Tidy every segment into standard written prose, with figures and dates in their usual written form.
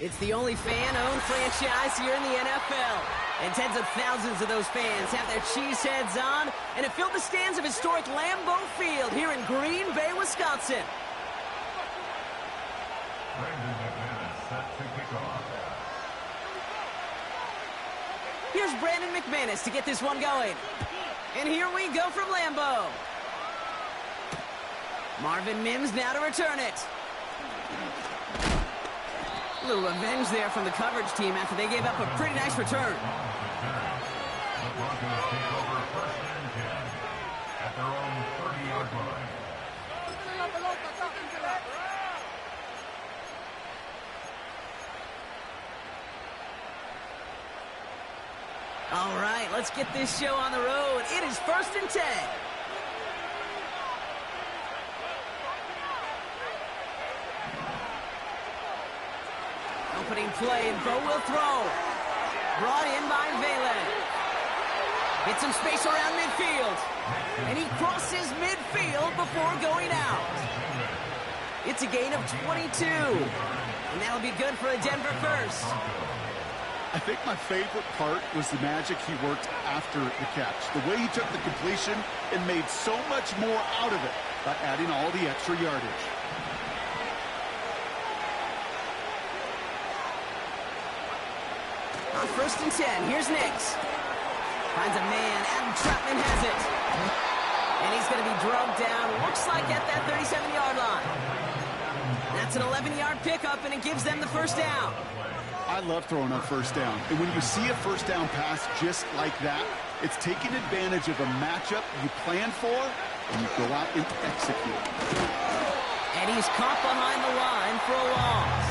It's the only fan-owned franchise here in the NFL. And tens of thousands of those fans have their cheeseheads on, and it filled the stands of historic Lambeau Field here in Green Bay, Wisconsin. Here's Brandon McManus to get this one going. And here we go from Lambeau. Marvin Mims now to return it. A little revenge there from the coverage team after they gave up a pretty nice return. All right, let's get this show on the road. It is 1st and 10. Opening play, and Bo will throw. Brought in by Valen. Gets some space around midfield. And he crosses midfield before going out. It's a gain of 22. And that'll be good for a Denver first. I think my favorite part was the magic he worked after the catch. The way he took the completion and made so much more out of it by adding all the extra yardage. On 1st and 10, here's Nix. Finds a man, Adam Troutman has it. And he's going to be drugged down, looks like at that 37-yard line. That's an 11-yard pickup, and it gives them the first down. I love throwing on 1st down. And when you see a 1st down pass just like that, it's taking advantage of a matchup you plan for, and you go out and execute. And he's caught behind the line for a loss.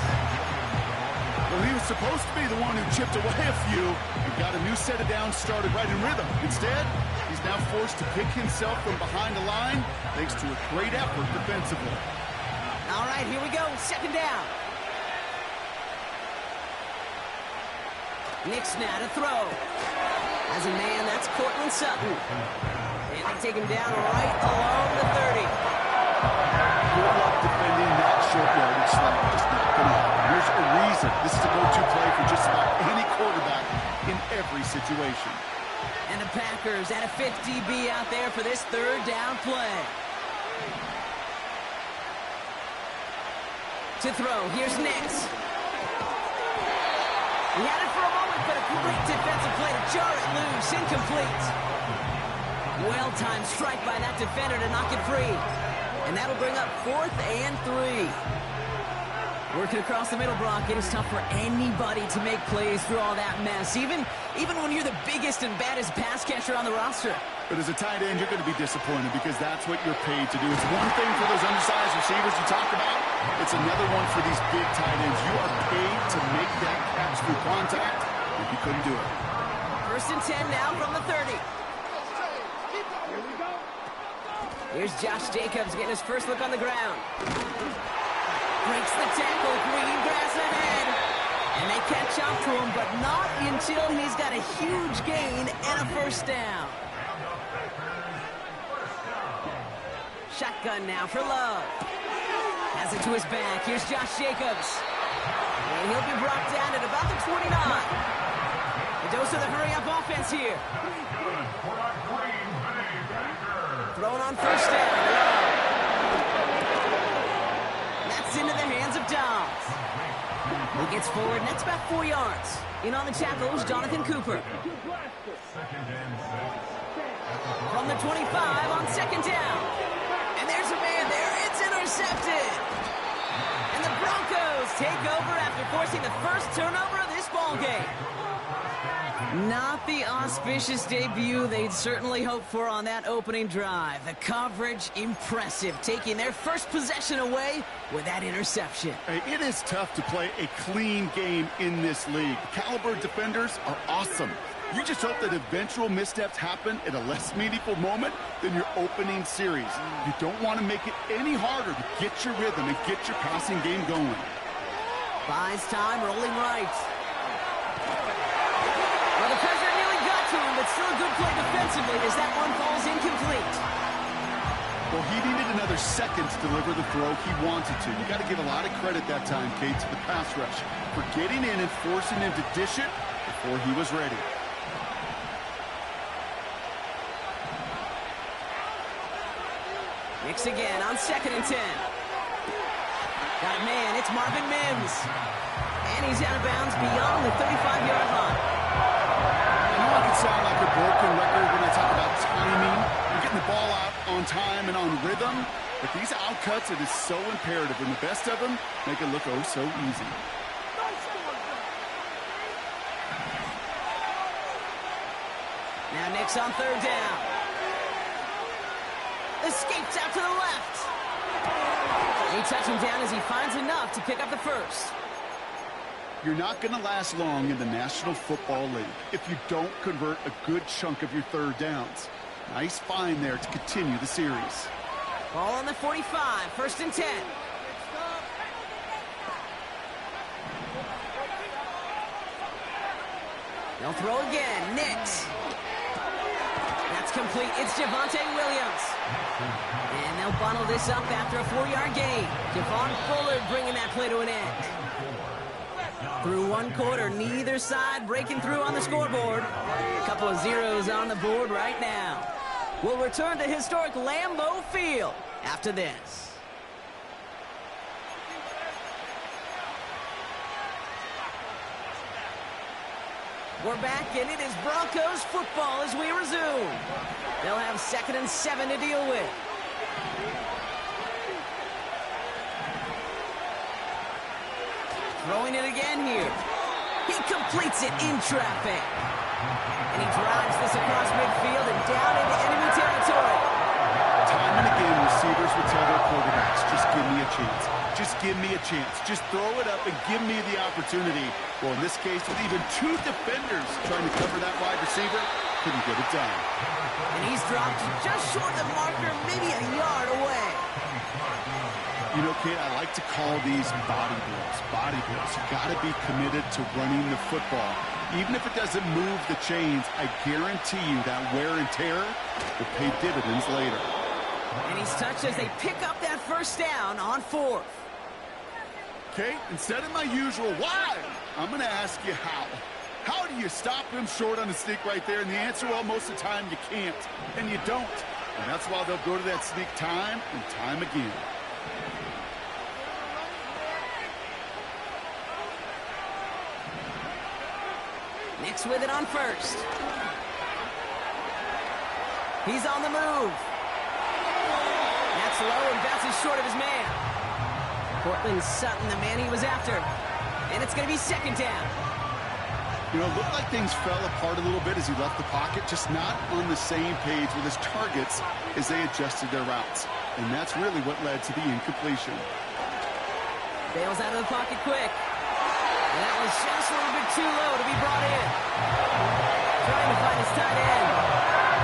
Well, he was supposed to be the one who chipped away a few and got a new set of downs started right in rhythm. Instead, he's now forced to pick himself from behind the line thanks to a great effort defensively. All right, here we go. 2nd down. Nix now to throw. As a man, that's Cortland Sutton. And they take him down right along the 30. Good luck defending that short yardage slant. Just not going to happen. There's a reason. This is a go-to play for just about any quarterback in every situation. And the Packers at a 50-B out there for this 3rd down play. To throw, here's Nix. He had it for a moment, but a great defensive play to jar it loose, incomplete. Well-timed strike by that defender to knock it free. And that'll bring up 4th and 3. Working across the middle, Brock, it is tough for anybody to make plays through all that mess, even when you're the biggest and baddest pass catcher on the roster. But as a tight end, you're going to be disappointed because that's what you're paid to do. It's one thing for those undersized receivers you talk about. It's another one for these big tight ends. You are paid to make that catch through contact, if you couldn't do it. 1st and 10 now from the 30. Here's Josh Jacobs getting his first look on the ground. Breaks the tackle, green grass ahead. And they catch up to him, but not until he's got a huge gain and a 1st down. Shotgun now for Love. Has it to his back. Here's Josh Jacobs. And he'll be brought down at about the 29. A dose of the hurry-up offense here. Thrown on 1st down. That's into the hands of Dobbs. He gets forward, and that's about 4 yards. In on the tackle is Jonathan Cooper. From the 25 on 2nd down. And there's a man there. It's intercepted. And the Broncos take over after forcing the first turnover of this ballgame. Not the auspicious debut they'd certainly hoped for on that opening drive. The coverage, impressive, taking their first possession away with that interception. Hey, it is tough to play a clean game in this league. Caliber defenders are awesome. You just hope that eventual missteps happen at a less meaningful moment than your opening series. You don't want to make it any harder to get your rhythm and get your passing game going. Buys time, rolling right. Well, the pressure nearly got to him, but still a good play defensively as that one falls incomplete. Well, he needed another second to deliver the throw he wanted to. You got to give a lot of credit that time, Kate, to the pass rush for getting in and forcing him to dish it before he was ready. Mix again on 2nd and 10. Got a man, it's Marvin Mims. And he's out of bounds beyond the 35-yard line. I know it can sound like a broken record when I talk about timing and getting the ball out on time and on rhythm, but these outcuts, it is so imperative, and the best of them make it look oh so easy. Now Nick's on 3rd down. Escapes out to the left. They touch him down as he finds enough to pick up the first. You're not going to last long in the National Football League if you don't convert a good chunk of your 3rd downs. Nice find there to continue the series. Ball on the 45, 1st and 10. They'll throw again, Nix. That's complete, it's Javonte Williams. And they'll bundle this up after a 4-yard gain. Javon Fuller bringing that play to an end. Through 1 quarter, neither side breaking through on the scoreboard. A couple of zeros on the board right now. We'll return to historic Lambeau Field after this. We're back, and it is Broncos football as we resume. They'll have 2nd and 7 to deal with. Throwing it again here. He completes it in traffic. And he drives this across midfield and down into enemy territory. Time and again, receivers would tell their quarterbacks, just give me a chance. Just give me a chance. Just throw it up and give me the opportunity. Well, in this case, with even 2 defenders trying to cover that wide receiver, couldn't get it done. And he's dropped just short of the marker, maybe a yard away. You know, Kate, I like to call these body blows. Body blows. You got to be committed to running the football. Even if it doesn't move the chains, I guarantee you that wear and tear will pay dividends later. And he's touched as they pick up that 1st down on 4th. Kate, instead of my usual why, I'm going to ask you how. How do you stop him short on the sneak right there? And the answer, well, most of the time you can't, and you don't. And that's why they'll go to that sneak time and time again. Nix with it on 1st. He's on the move. That's low and bounces short of his man. Cortland Sutton, the man he was after. And it's going to be 2nd down. You know, it looked like things fell apart a little bit as he left the pocket, just not on the same page with his targets as they adjusted their routes. And that's really what led to the incompletion. Bails out of the pocket quick. And that was just a little bit too low to be brought in. Trying to find his tight end.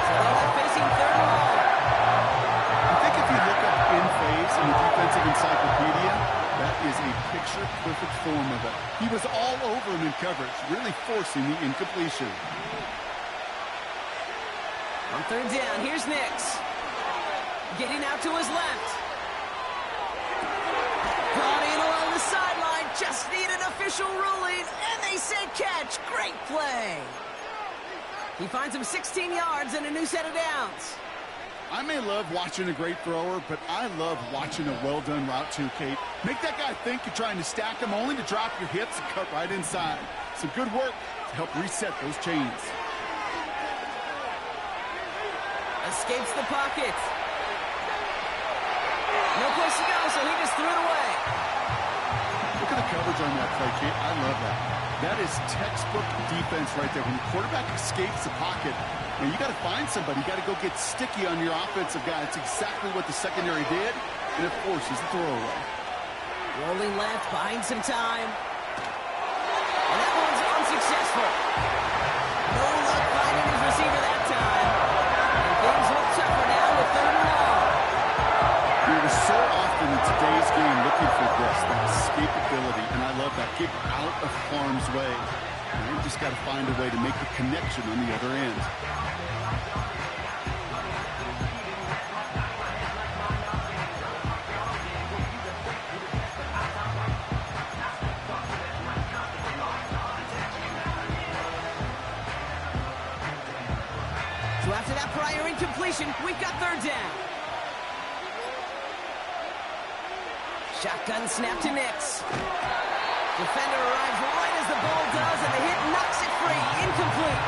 So they'll have facing 3rd and long. I think if you look up in phase in the defensive encyclopedia, that is a picture-perfect form of it. He was all over him in coverage, really forcing the incompletion. On 3rd down, here's Nix. Getting out to his left. Brought in along the sideline. Just need an official ruling, and they say catch. Great play. He finds him 16 yards and a new set of downs. I may love watching a great thrower, but I love watching a well-done route too, Kate. Make that guy think you're trying to stack him only to drop your hips and cut right inside. Some good work to help reset those chains. Escapes the pocket. No place to go, so he just threw it away. Look at the coverage on that play, Kate. I love that. That is textbook defense right there. When the quarterback escapes the pocket, you got to find somebody. You got to go get sticky on your offensive guy. It's exactly what the secondary did, and it forces the throwaway. Rolling left, buying some time. And that one's unsuccessful. No luck finding his receiver that time. And things look tougher now with 3rd and long. You're so often in today's game looking for this, that escapability, and I love that. Get out of harm's way. And you just got to find a way to make a connection on the other end. incompletion. We've got third down. Shotgun snap to Nix. Defender arrives right as the ball does, and the hit knocks it free. Incomplete.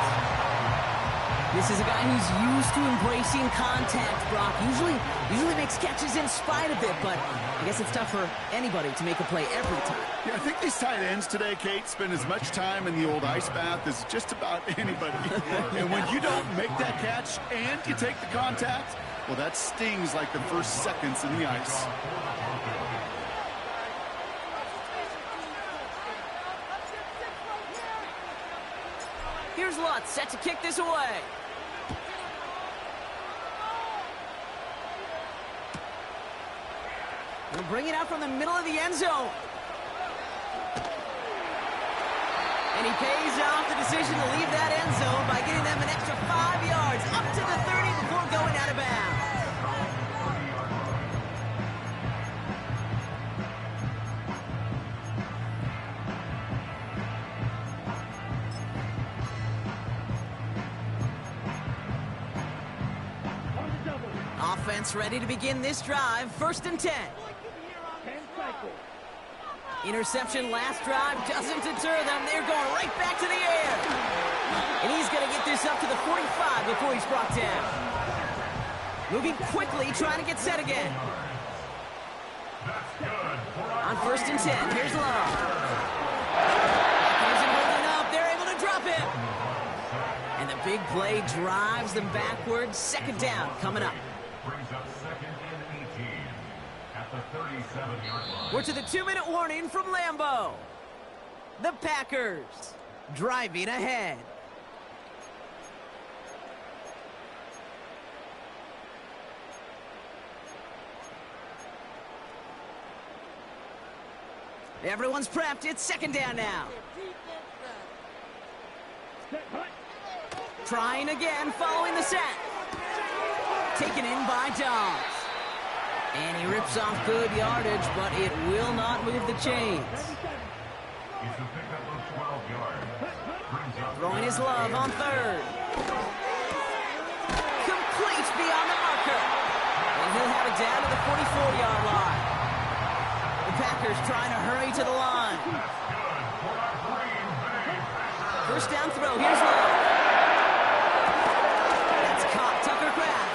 This is a guy who's used to embracing contact, Brock. Usually makes catches in spite of it, but I guess it's tough for anybody to make a play every time. Yeah, I think these tight ends today, Kate, spend as much time in the old ice bath as just about anybody. And when you don't make that catch and you take the contact, well, that stings like the first seconds in the ice. Here's Lutz, set to kick this away. We'll bring it out from the middle of the end zone. And he pays off the decision to leave that end zone by getting them an extra 5 yards up to the 30 before going out of bounds. Offense ready to begin this drive. 1st and 10. Interception last drive doesn't deter them. They're going right back to the air. And he's going to get this up to the 45 before he's brought down. Moving quickly, trying to get set again. On 1st and 10, here's Love. Isn't holding up. They're able to drop him. And the big play drives them backwards. 2nd down coming up. Brings up 2nd and 18 at the 37-yard line. We're to the 2-minute warning from Lambeau. The Packers driving ahead. Everyone's prepped. It's 2nd down now. Trying again, following the set. Taken in by Dobbs. And he rips off good yardage, but it will not move the chains. It's a pickup of 12 yards. Throwing his Love on 3rd. Complete beyond the marker. And he'll have it down to the 44-yard line. The Packers trying to hurry to the line. 1st down throw. Here's Love. That's caught. Tucker Kraft.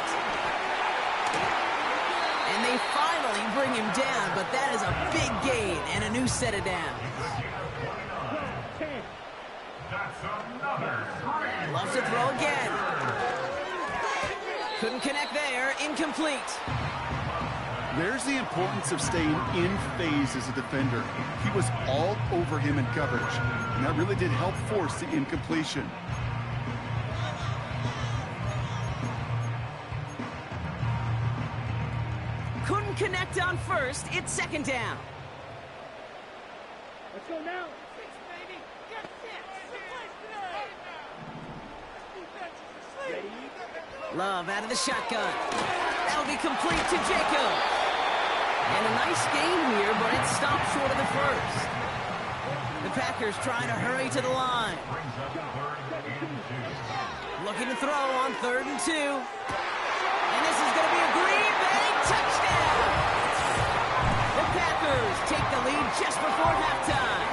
And they finally bring him down, but that is a big gain and a new set of downs. Loves to throw again. Couldn't connect there. Incomplete. There's the importance of staying in phase as a defender. He was all over him in coverage, and that really did help force the incompletion. Couldn't connect on 1st. It's 2nd down. Let's go now. Love out of the shotgun. That'll be complete to Jacob. And a nice gain here, but it stopped short of the 1st. The Packers trying to hurry to the line. Looking to throw on 3rd and 2. And this is going to be a Green Bay touchdown. The Packers take the lead just before halftime.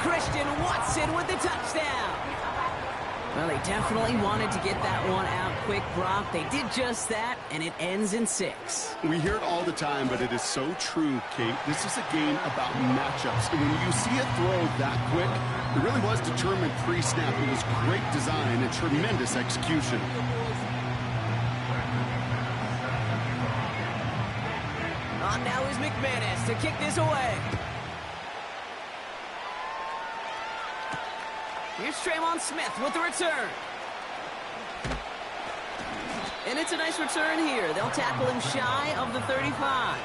Christian Watson with the touchdown. Well, they definitely wanted to get that one out quick, Brock. They did just that, and it ends in 6. We hear it all the time, but it is so true, Kate. This is a game about matchups. And when you see a throw that quick, it really was determined pre-snap. It was great design and tremendous execution. On now is McManus to kick this away. Here's Tremon Smith with the return. And it's a nice return here. They'll tackle him shy of the 35.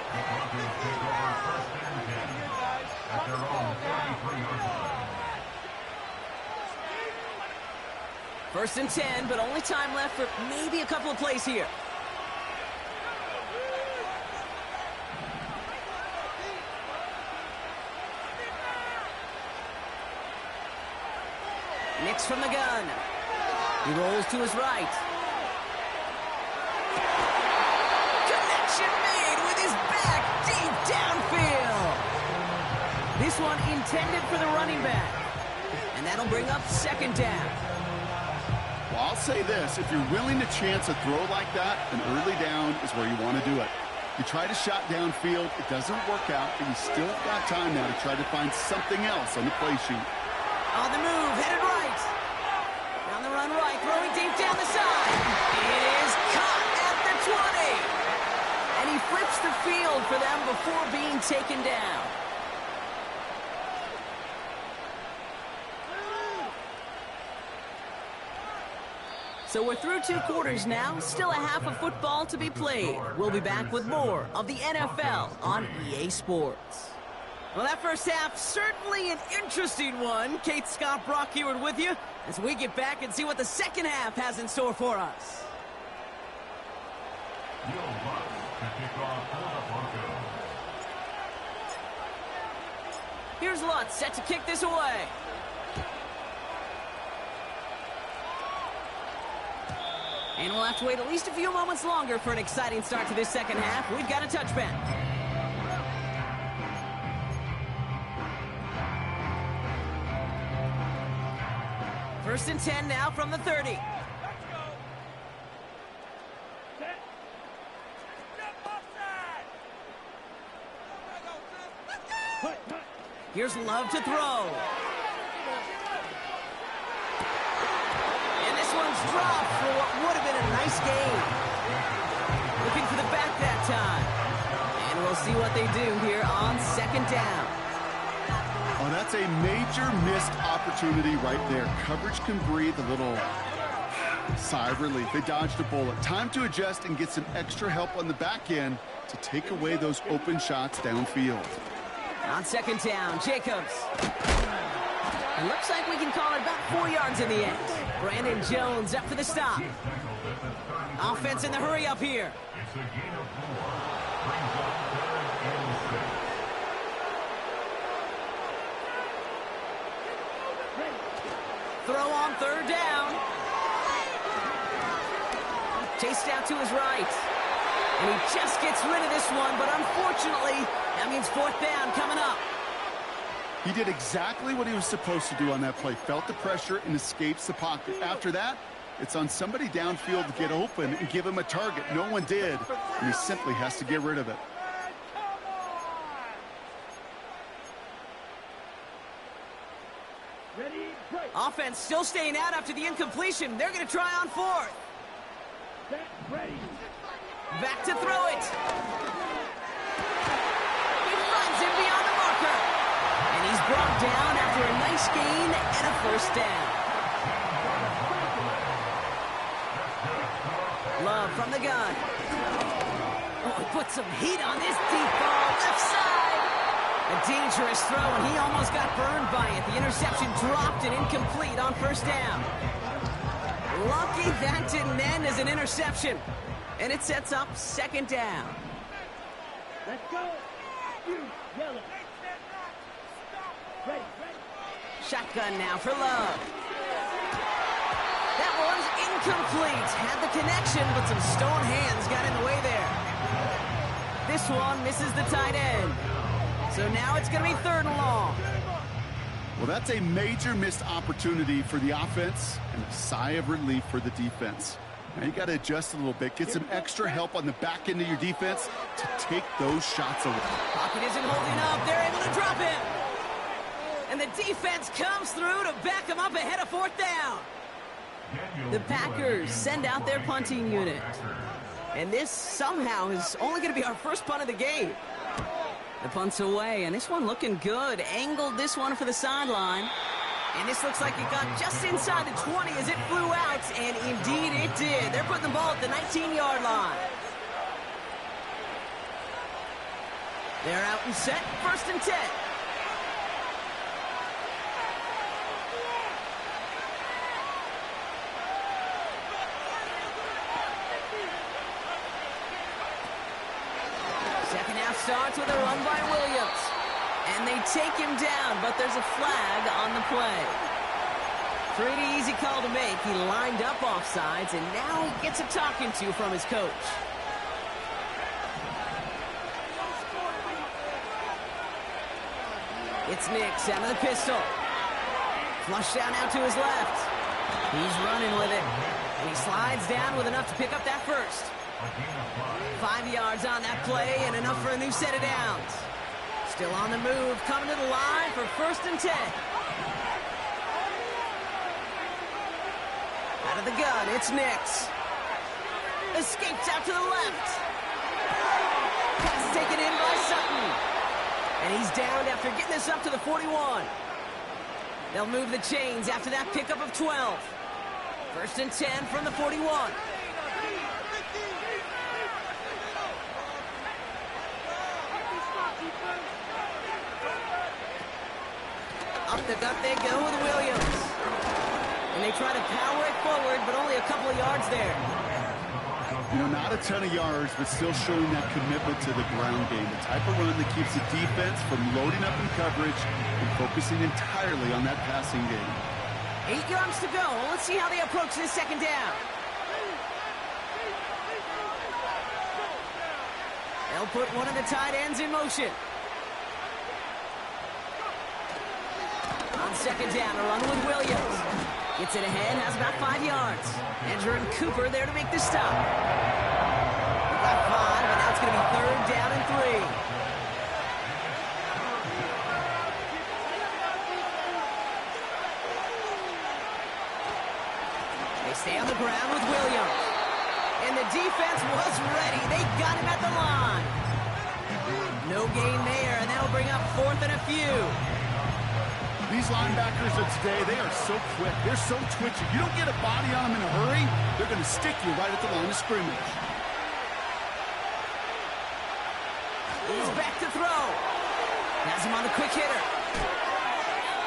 First and 10, but only time left for maybe a couple of plays here. Nix from the gun. He rolls to his right. This one intended for the running back. And that'll bring up second down. Well, I'll say this. If you're willing to chance a throw like that, an early down is where you want to do it. You try to shot downfield, it doesn't work out, but you still got time now to try to find something else on the play sheet. On the move, headed right. On the run right, throwing deep down the side. It is caught at the 20. And he flips the field for them before being taken down. So we're through 2 quarters now, still a half of football to be played. We'll be back with more of the NFL on EA Sports. Well, that first half, certainly an interesting one. Kate, Scott, Brock here with you as we get back and see what the second half has in store for us. Here's Lutz set to kick this away. And we'll have to wait at least a few moments longer for an exciting start to this second half. We've got a touchback. First and 10 now from the 30. Here's Love to throw. And this one's dropped for what would have been a nice gain. Looking for the back that time. And we'll see what they do here on second down. Oh, that's a major missed opportunity right there. Coverage can breathe a little sigh of relief. They dodged a bullet. Time to adjust and get some extra help on the back end to take away those open shots downfield. On second down, Jacobs. It looks like we can call it about 4 yards in the end. Brandon Jones up for the stop. Offense in the hurry up here. It's a gain of 4. Brings up 3rd and 6. Throw on third down. Chased out to his right. And he just gets rid of this one, but unfortunately, that means fourth down coming up. He did exactly what he was supposed to do on that play. Felt the pressure and escapes the pocket. After that, it's on somebody downfield to get open and give him a target. No one did, and he simply has to get rid of it. Offense still staying out after the incompletion. They're going to try on fourth. Back to throw it. He runs in beyond the marker. And he's brought down after a nice gain and a first down. Love from the gun. Oh, he put some heat on this deep ball. Left side. A dangerous throw, and he almost got burned by it. The interception dropped and incomplete on first down. Lucky that didn't end as an interception. And it sets up second down. Let's go. Yellow. Ready. Shotgun now for Love. That one's incomplete. Had the connection, but some stone hands got in the way there. This one misses the tight end. So now it's going to be third and long. Well, that's a major missed opportunity for the offense and a sigh of relief for the defense. Now you got to adjust a little bit, get some extra help on the back end of your defense to take those shots away. Pocket isn't holding up. They're able to drop it. And the defense comes through to back them up ahead of fourth down. The Packers send out their punting unit. And this somehow is only going to be our first punt of the game. The punt's away, and this one looking good. Angled this one for the sideline. And this looks like it got just inside the 20 as it flew out, and indeed it did. They're putting the ball at the 19-yard line. They're out and set, first and 10. Second half starts with a run by Williams. And they take him down, but there's a flag on the play. Pretty easy call to make. He lined up offsides, and now he gets a talking to from his coach. It's Nix out of the pistol. Flush down out to his left. He's running with it. And he slides down with enough to pick up that first. 5 yards on that play and enough for a new set of downs. Still on the move, coming to the line for 1st and 10. Out of the gun, it's Nix. Escapes out to the left. Pass taken in by Sutton. And he's downed after getting this up to the 41. They'll move the chains after that pickup of 12. 1st and 10 from the 41. Up the gut they go with Williams. And they try to power it forward, but only a couple of yards there. You know, not a ton of yards, but still showing that commitment to the ground game. The type of run that keeps the defense from loading up in coverage and focusing entirely on that passing game. 8 yards to go. Let's see how they approach this 2nd down. They'll put one of the tight ends in motion. On 2nd down, a run with Williams. Gets it ahead, has about 5 yards. Edger and Cooper there to make the stop. We got 5, and now it's going to be 3rd down and 3. They stay on the ground with Williams. And the defense was ready. They got him at the line. No gain there, and that'll bring up 4th and a few. These linebackers of today, they are so quick. They're so twitchy. You don't get a body on them in a hurry, they're going to stick you right at the line of scrimmage. He's back to throw. Has him on the quick hitter.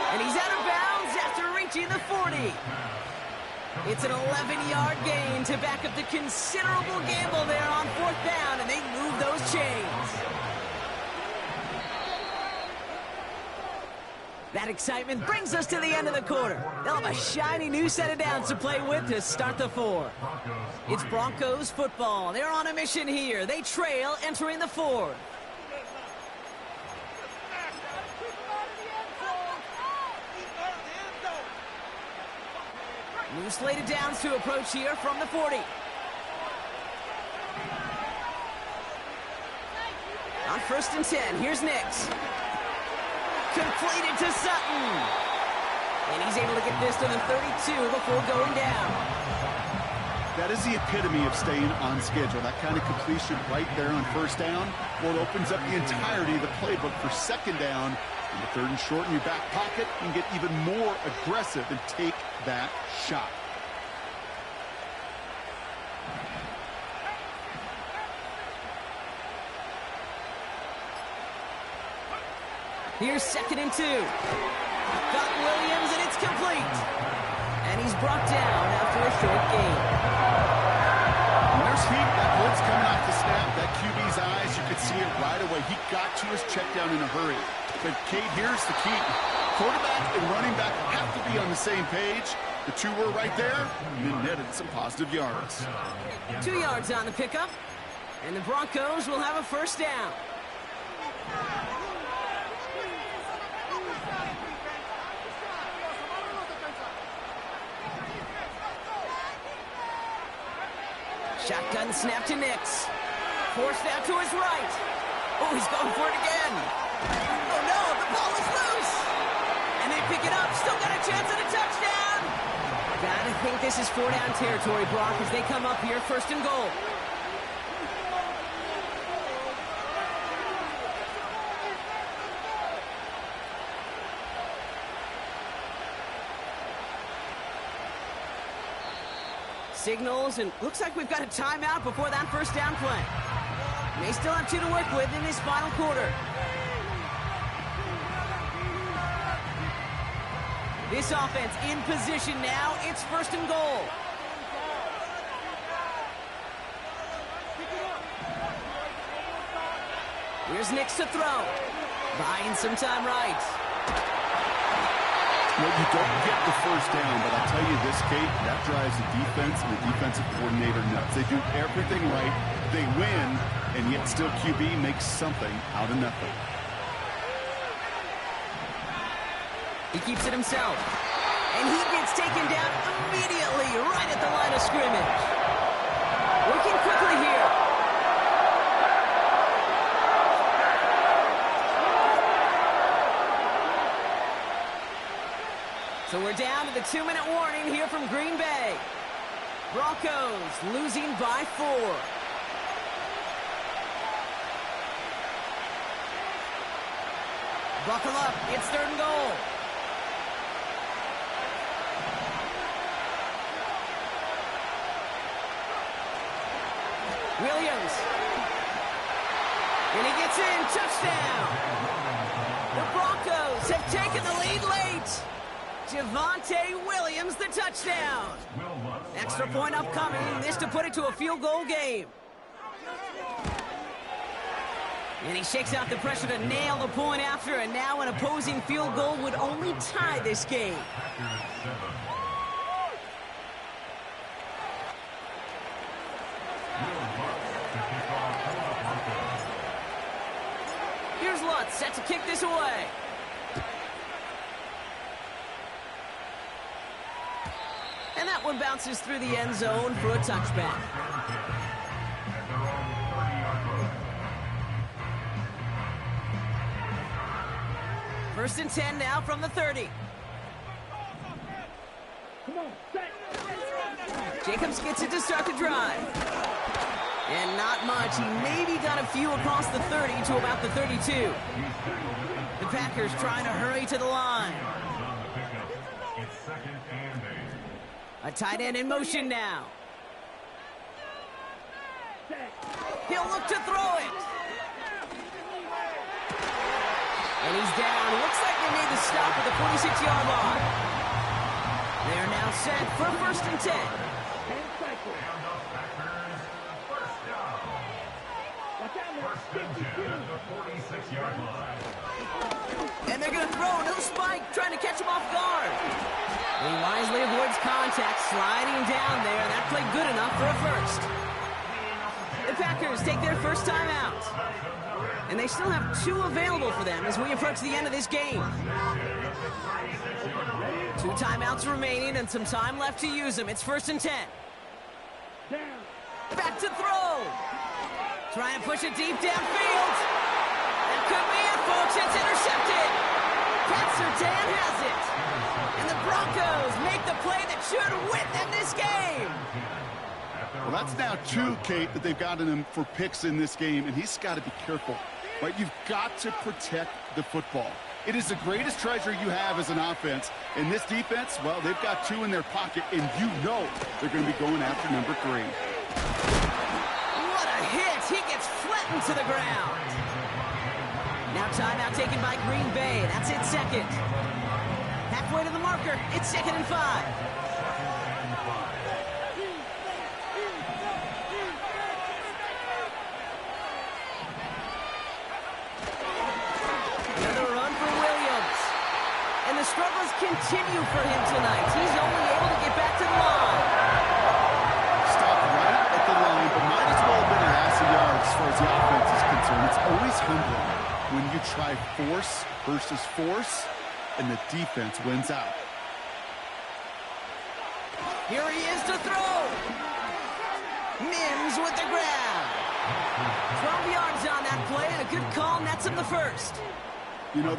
And he's out of bounds after reaching the 40. It's an 11-yard gain to back up the considerable gamble there on 4th down, and they move those chains. That excitement brings us to the end of the quarter. They'll have a shiny new set of downs to play with to start the 4th. It's Broncos football. They're on a mission here. They trail entering the 4th. New slated downs to approach here from the 40. On 1st and 10, here's Nix. Completed to Sutton. And he's able to get this to the 32 before going down. That is the epitome of staying on schedule. That kind of completion right there on 1st down. Well, it opens up the entirety of the playbook for 2nd down. And the 3rd and short in your back pocket, you can get even more aggressive and take that shot. Here's 2nd and 2. Got Williams, and it's complete. And he's brought down after a short gain. And there's heat. That blitz coming off the snap. That QB's eyes, you could see it right away. He got to his check down in a hurry. But, Kate, here's the key. Quarterback and running back have to be on the same page. The two were right there, and then netted some positive yards. 2 yards on the pickup. And the Broncos will have a 1st down. Shotgun snap to Nix. Forced out to his right. Oh, he's going for it again. Oh, no, the ball is loose. And they pick it up. Still got a chance at a touchdown. Gotta think this is 4-down territory, Brock, as they come up here 1st and goal. Signals, and looks like we've got a timeout before that 1st down play. They still have 2 to work with in this final quarter. This offense in position now. It's 1st and goal. Here's Nix to throw. Buying some time right. Well, you don't get the 1st down, but I'll tell you this, Kate, that drives the defense and the defensive coordinator nuts. They do everything right, they win, and yet still QB makes something out of nothing. He keeps it himself. And he gets taken down immediately right at the line of scrimmage. Working quickly here. So we're down to the 2-minute warning here from Green Bay. Broncos losing by 4. Buckle up, it's 3rd and goal. Williams. And he gets in, touchdown. The Broncos have taken the lead late. Javonte Williams, the touchdown. Extra point upcoming, this to put it to a field goal game. And he shakes out the pressure to nail the point after, and now an opposing field goal would only tie this game. Here's Lutz, set to kick this away. And that one bounces through the end zone for a touchback. First and 10 now from the 30. Come on, set. Jacobs gets it to start the drive. And not much. He maybe got a few across the 30 to about the 32. The Packers trying to hurry to the line. A tight end in motion now. He'll look to throw it. And he's down. Looks like they made the stop at the 46-yard line. They are now set for 1st and 10. And they're going to throw. No spike. Trying to catch him off guard. He wisely avoids contact, sliding down there. That played good enough for a first. The Packers take their first time out. And they still have 2 available for them as we approach the end of this game. 2 timeouts remaining and some time left to use them. It's 1st and 10. Back to throw. Trying to push it deep downfield. That could be it, folks. It's intercepted. Pat Surtain has it. And the Broncos make the play that should win them this game. Well, that's now 2, Kate, that they've gotten him for picks in this game, and he's got to be careful. Right? You've got to protect the football. It is the greatest treasure you have as an offense. And this defense, well, they've got 2 in their pocket, and you know they're going to be going after number 3. What a hit. He gets flattened to the ground. Now timeout taken by Green Bay. That's it, 2nd. Halfway to the marker. It's 2nd and 5. And the struggles continue for him tonight. He's only able to get back to the line. Stop right at the line, but might as well have been a loss of yards as far as the offense is concerned. It's always humbling when you try force versus force, and the defense wins out. Here he is to throw. Mims with the grab. 12 yards on that play, and a good call nets him the first. You know,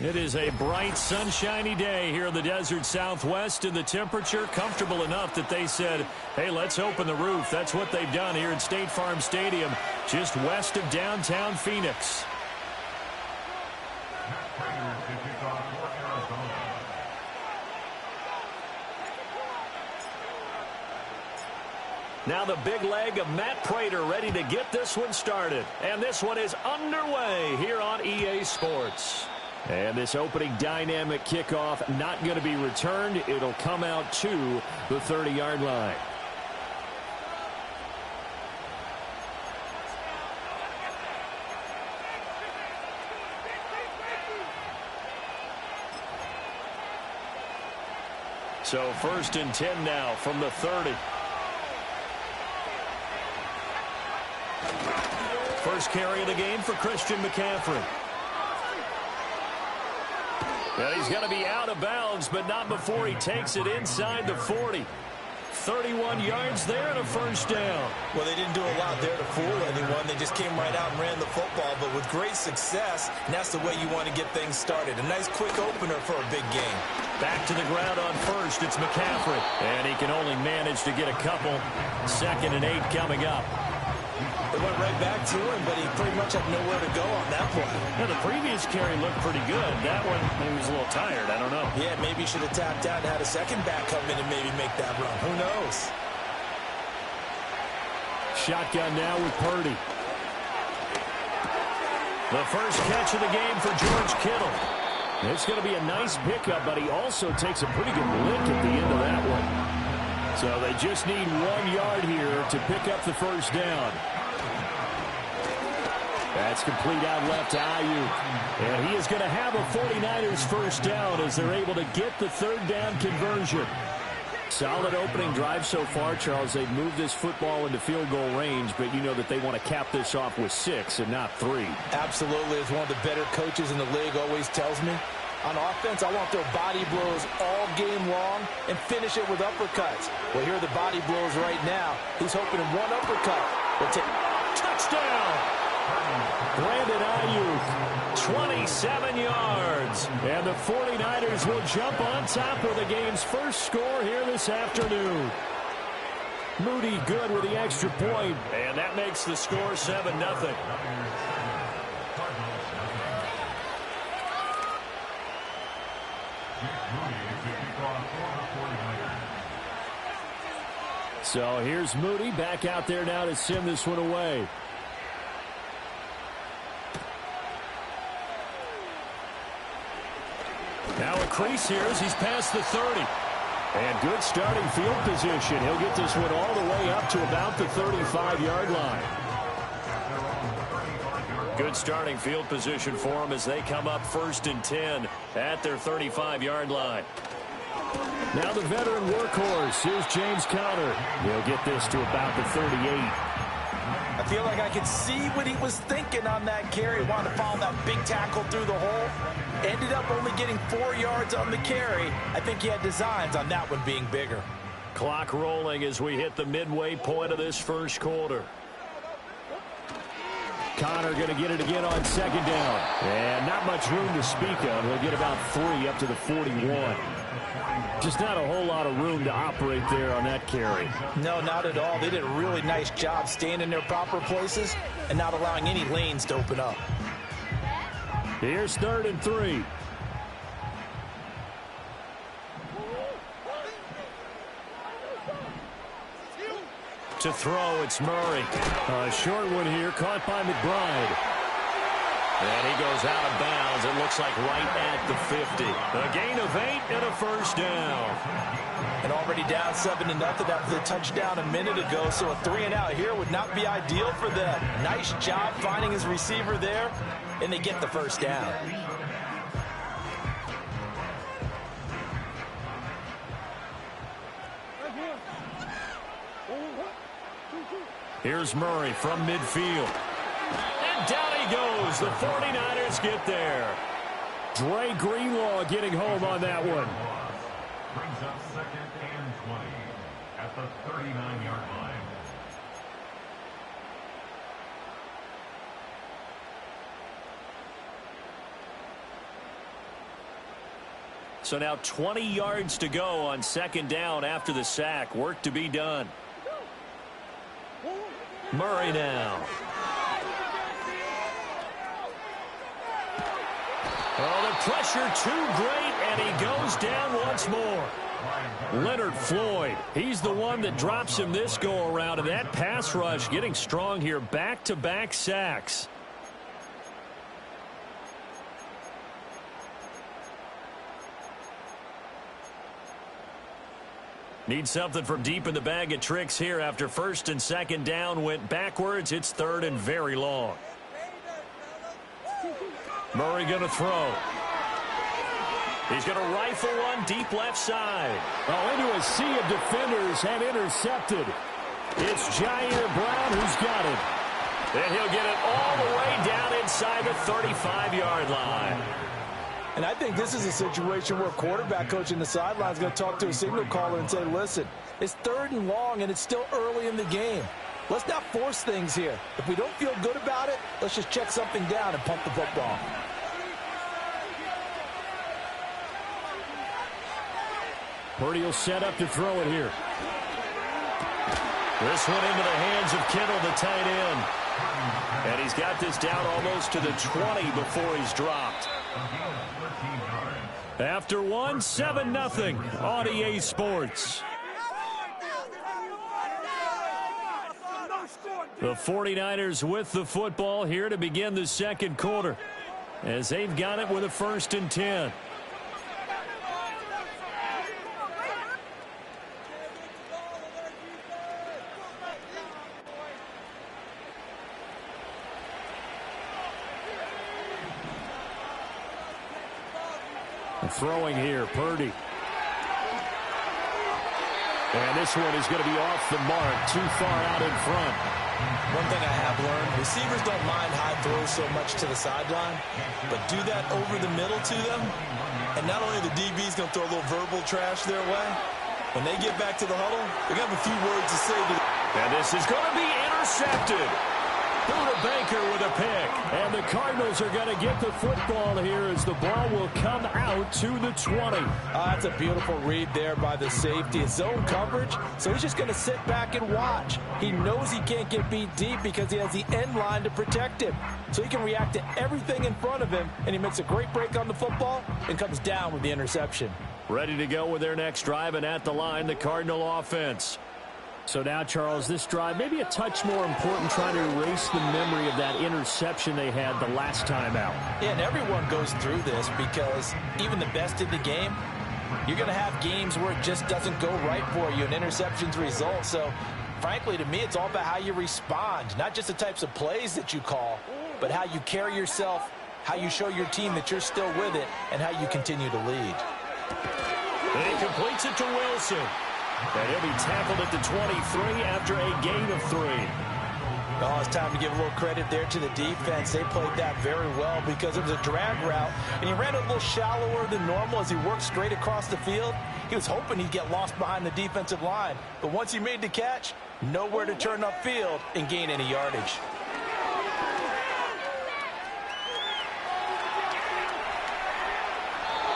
It is a bright, sunshiny day here in the desert Southwest, and the temperature comfortable enough that they said, hey, let's open the roof. That's what they've done here at State Farm Stadium, just west of downtown Phoenix. Now the big leg of Matt Prater ready to get this one started. And this one is underway here on EA Sports. And this opening dynamic kickoff not going to be returned. It'll come out to the 30-yard line. So 1st and 10 now from the 30. First carry of the game for Christian McCaffrey. And he's going to be out of bounds, but not before he takes it inside the 40. 31 yards there and a first down. Well, they didn't do a lot there to fool anyone. They just came right out and ran the football, but with great success, and that's the way you want to get things started. A nice quick opener for a big game. Back to the ground on first. It's McCaffrey. And he can only manage to get a couple. 2nd and 8 coming up. They went right back to him, but he pretty much had nowhere to go on that play. Yeah, the previous carry looked pretty good. That one, maybe he was a little tired. I don't know. Yeah, maybe he should have tapped out and had a second back come in and maybe make that run. Who knows? Shotgun now with Purdy. The first catch of the game for George Kittle. It's going to be a nice pickup, but he also takes a pretty good lick at the end of that one. So they just need 1 yard here to pick up the first down. That's complete out left to Ayuk. And he is going to have a 49ers first down as they're able to get the 3rd down conversion. Solid opening drive so far, Charles. They've moved this football into field goal range, but you know that they want to cap this off with 6 and not 3. Absolutely. As one of the better coaches in the league always tells me, on offense, I want their body blows all game long and finish it with uppercuts. Well, here are the body blows right now. He's hoping in one uppercut will take touchdown. Brandon Ayuk, 27 yards. And the 49ers will jump on top of the game's first score here this afternoon. Moody good with the extra point, and that makes the score 7-0. So here's Moody back out there now to send this one away. Now a crease here as he's past the 30. And good starting field position. He'll get this one all the way up to about the 35-yard line. Good starting field position for them as they come up 1st and 10 at their 35-yard line. Now the veteran workhorse. Here's James Conner. He'll get this to about the 38. I feel like I could see what he was thinking on that carry. Wanted to follow that big tackle through the hole. Ended up only getting 4 yards on the carry. I think he had designs on that one being bigger. Clock rolling as we hit the midway point of this first quarter. Conner going to get it again on 2nd down. And not much room to speak of. He'll get about 3 up to the 41. Just not a whole lot of room to operate there on that carry. No, not at all. They did a really nice job staying in their proper places and not allowing any lanes to open up. Here's 3rd and 3. To throw, it's Murray. A short one here, caught by McBride. And he goes out of bounds. It looks like right at the 50. A gain of 8 and a first down. And already down 7-0 after the touchdown a minute ago. So a 3-and-out here would not be ideal for them. Nice job finding his receiver there. And they get the first down. Here's Murray from midfield. And down he goes. The 49ers get there. Dre Greenlaw getting home on that one. Brings up 2nd and 20 at the 39-yard line. So now 20 yards to go on second down after the sack. Work to be done. Murray now. Oh, the pressure too great, and he goes down once more. Leonard Floyd, he's the one that drops him this go-around, and that pass rush getting strong here. Back-to-back sacks. Need something from deep in the bag of tricks here after first and second down went backwards. It's third and very long. Murray going to throw. He's going to rifle one deep left side. Oh, into a sea of defenders and intercepted. It's Jair Brown who's got it. And he'll get it all the way down inside the 35-yard line. And I think this is a situation where a quarterback coach in the sideline is going to talk to a signal caller and say, listen, it's third and long and it's still early in the game. Let's not force things here. If we don't feel good about it, let's just check something down and pump the football. Purdy will set up to throw it here. This one into the hands of Kittle, the tight end. And he's got this down almost to the 20 before he's dropped. After one, 7-0 on EA Sports. The 49ers with the football here to begin the second quarter, as they've got it with a 1st and 10. Throwing here, Purdy. And this one is going to be off the mark, too far out in front. One thing I have learned, receivers don't mind high throws so much to the sideline, but do that over the middle to them, and not only the DB's going to throw a little verbal trash their way, when they get back to the huddle, they're going to have a few words to say to them. And this is going to be intercepted. Buda Baker with a pick. And the Cardinals are going to get the football here as the ball will come out to the 20. That's a beautiful read there by the safety. It's zone coverage, so he's just going to sit back and watch. He knows he can't get beat deep because he has the end line to protect him. So he can react to everything in front of him, and he makes a great break on the football and comes down with the interception. Ready to go with their next drive, and at the line, the Cardinal offense. So now, Charles, this drive maybe a touch more important, trying to erase the memory of that interception they had the last time out. Yeah, and everyone goes through this because even the best in the game, you're going to have games where it just doesn't go right for you, and interceptions result. So, frankly, to me, it's all about how you respond, not just the types of plays that you call, but how you carry yourself, how you show your team that you're still with it, and how you continue to lead. And he completes it to Wilson. And he'll be tackled at the 23 after a gain of 3. Oh, it's time to give a little credit there to the defense. They played that very well because it was a drag route, and he ran it a little shallower than normal as he worked straight across the field. He was hoping he'd get lost behind the defensive line, but once he made the catch, nowhere to turn upfield and gain any yardage.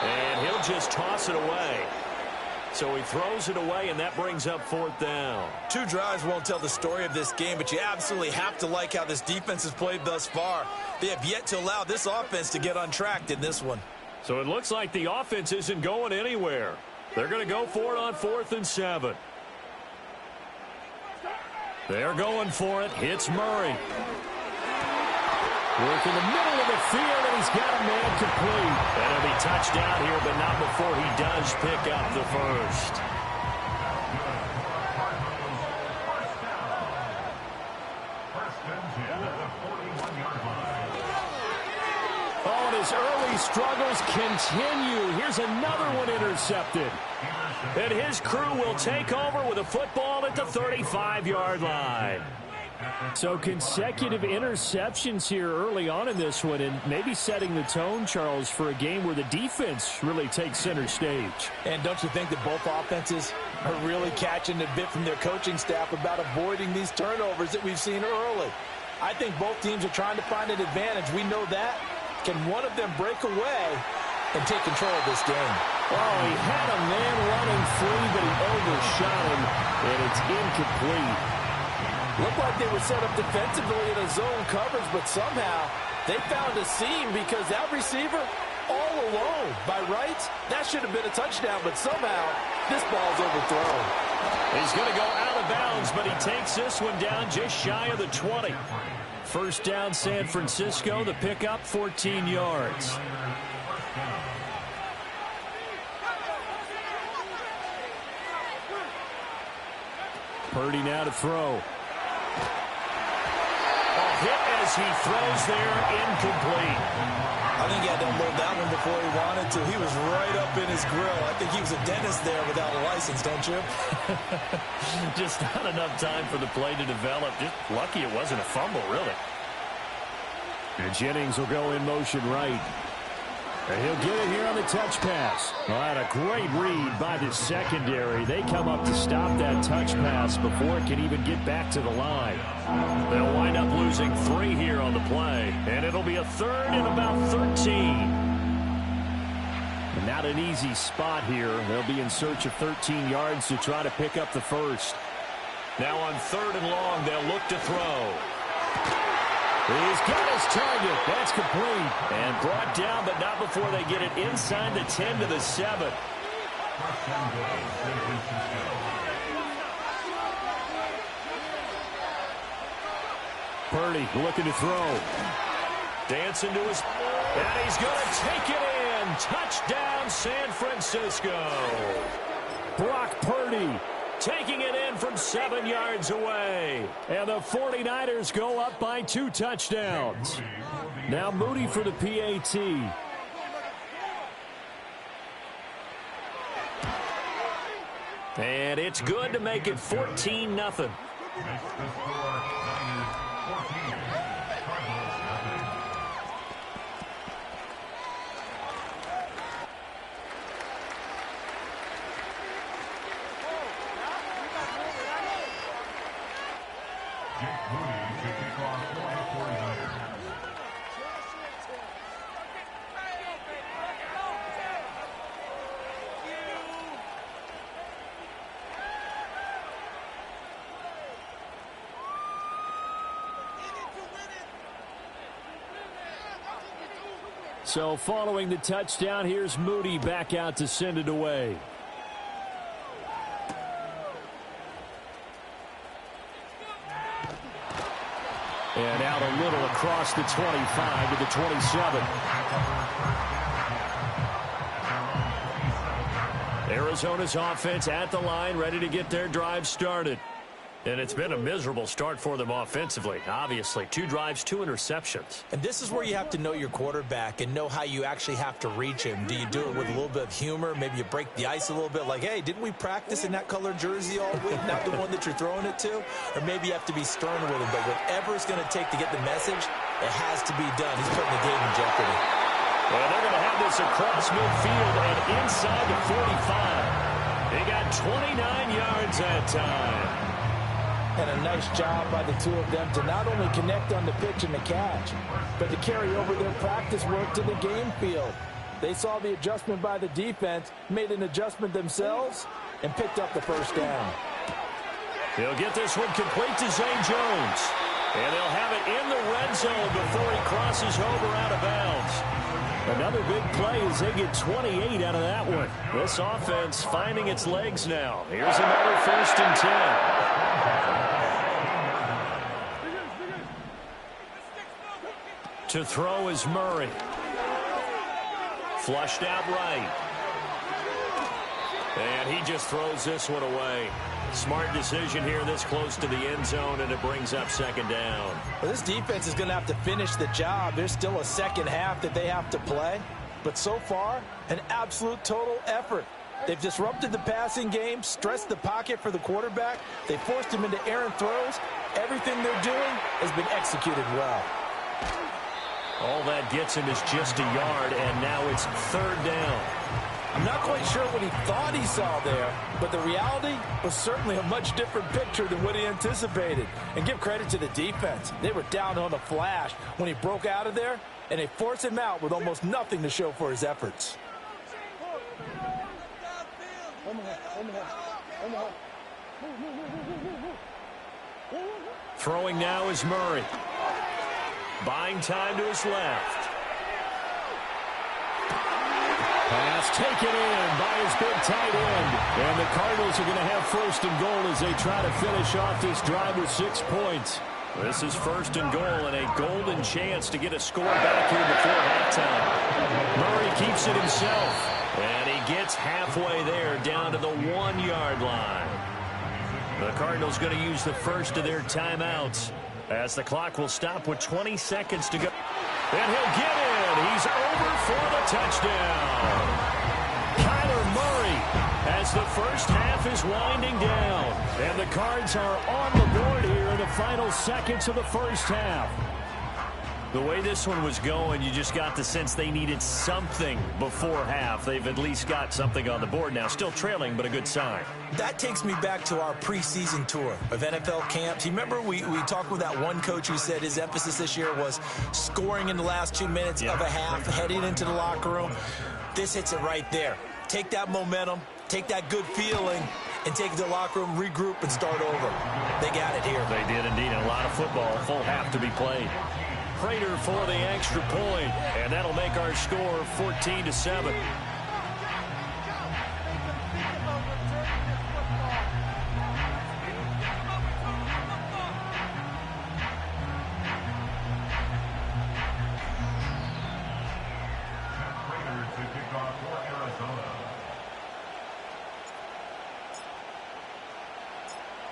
And he'll just toss it away. So he throws it away, and that brings up 4th down. 2 drives won't tell the story of this game, but you absolutely have to like how this defense has played thus far. They have yet to allow this offense to get untracked in this one. So it looks like the offense isn't going anywhere. They're going to go for it on 4th and 7. They're going for it. Hits Murray. Work in the middle of the field, and he's got a man complete. And he'll be touchdown here, but not before he does pick up the first. Oh, and his early struggles continue. Here's another one intercepted. And his crew will take over with a football at the 35-yard line. So consecutive interceptions here early on in this one, and maybe setting the tone, Charles, for a game where the defense really takes center stage. And don't you think that both offenses are really catching a bit from their coaching staff about avoiding these turnovers that we've seen early? I think both teams are trying to find an advantage. We know that. Can one of them break away and take control of this game. Oh, he had a man running free, but he overshot him, and it's incomplete. Looked like they were set up defensively in a zone coverage, but somehow they found a seam because that receiver all alone. By rights, that should have been a touchdown, but somehow this ball's overthrown. He's going to go out of bounds, but he takes this one down just shy of the 20. First down, San Francisco. The pickup, 14 yards. Purdy now to throw. A hit as he throws there, incomplete. I think he had to unload that one before he wanted to. He was right up in his grill. I think he was a dentist there without a license, don't you? Just not enough time for the play to develop. Just lucky it wasn't a fumble, really. And Jennings will go in motion right. And he'll get it here on the touch pass. Well, that a great read by the secondary. They come up to stop that touch pass before it can even get back to the line. They'll wind up losing 3 here on the play. And it'll be a third and about 13. And not an easy spot here. They'll be in search of 13 yards to try to pick up the first. Now on 3rd and long, they'll look to throw. He's got his target. That's complete. And brought down, but not before they get it inside the 10 to the 7. Purdy looking to throw. Dancing to his... And he's going to take it in. Touchdown, San Francisco. Brock Purdy taking it in from 7 yards away. And the 49ers go up by 2 touchdowns. Now Moody for the PAT. And it's good to make it 14-0. So following the touchdown, here's Moody back out to send it away. And out a little across the 25 to the 27. Arizona's offense at the line, ready to get their drive started. And it's been a miserable start for them offensively. Obviously, 2 drives, 2 interceptions. And this is where you have to know your quarterback and know how you actually have to reach him. Do you do it with a little bit of humor? Maybe you break the ice a little bit like, hey, didn't we practice in that color jersey all week? Not the one that you're throwing it to? Or maybe you have to be stern with him. But whatever it's going to take to get the message, it has to be done. He's putting the game in jeopardy. Well, they're going to have this across midfield and inside the 45. They got 29 yards that time. And a nice job by the 2 of them to not only connect on the pitch and the catch, but to carry over their practice work to the game field. They saw the adjustment by the defense, made an adjustment themselves, and picked up the first down. They'll get this one complete to Zay Jones. And they'll have it in the red zone before he crosses over out of bounds. Another big play as they get 28 out of that one. This offense finding its legs now. Here's another 1st and 10. To throw is Murray. Flushed out right. And he just throws this one away. Smart decision here this close to the end zone, and it brings up 2nd down. Well, this defense is going to have to finish the job. There's still a second half that they have to play. But so far, an absolute total effort. They've disrupted the passing game, stressed the pocket for the quarterback. They forced him into errant throws. Everything they're doing has been executed well. All that gets him is just a yard, and now it's 3rd down. I'm not quite sure what he thought he saw there, but the reality was certainly a much different picture than what he anticipated. And give credit to the defense. They were down on the flash when he broke out of there, and they forced him out with almost nothing to show for his efforts. Throwing now is Murray. Buying time to his left. Pass taken in by his big tight end. And the Cardinals are going to have first and goal as they try to finish off this drive with 6 points. This is first and goal and a golden chance to get a score back here before halftime. Murray keeps it himself. And he gets halfway there down to the 1-yard line. The Cardinals going to use the first of their timeouts as the clock will stop with 20 seconds to go. And he'll get in. He's over for the touchdown. Kyler Murray as the first half is winding down. And the Cards are on the board here in the final seconds of the first half. The way this one was going, you just got the sense they needed something before half. They've at least got something on the board now. Still trailing, but a good sign. That takes me back to our preseason tour of NFL camps. You remember we talked with that one coach who said his emphasis this year was scoring in the last 2 minutes of a half, heading into the locker room. This hits it right there. Take that momentum, take that good feeling, and take it to the locker room, regroup, and start over. They got it here. They did indeed. A lot of football, full half to be played. Prater for the extra point, and that'll make our score 14-7.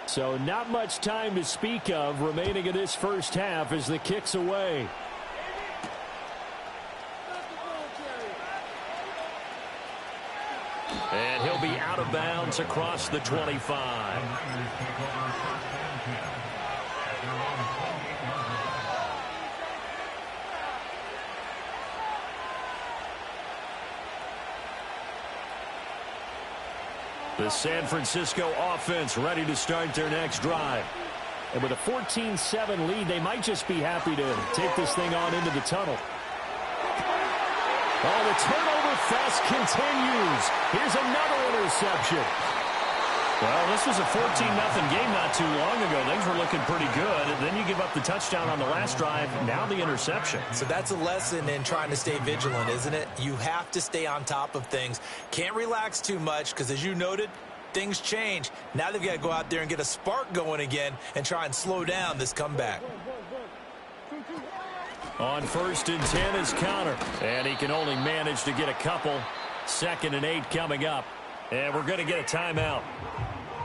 So not much time to speak of remaining in this first half as the kick's away. And he'll be out of bounds across the 25. The San Francisco offense ready to start their next drive. And with a 14-7 lead, they might just be happy to take this thing on into the tunnel. Oh, the turnover fest continues. Here's another interception. Well, this was a 14-0 game not too long ago. Things were looking pretty good. And then you give up the touchdown on the last drive. Now the interception. So that's a lesson in trying to stay vigilant, isn't it? You have to stay on top of things. Can't relax too much because, as you noted, things change. Now they've got to go out there and get a spark going again and try and slow down this comeback. On 1st and 10 is Counter. And he can only manage to get a couple. 2nd and 8 coming up. And we're going to get a timeout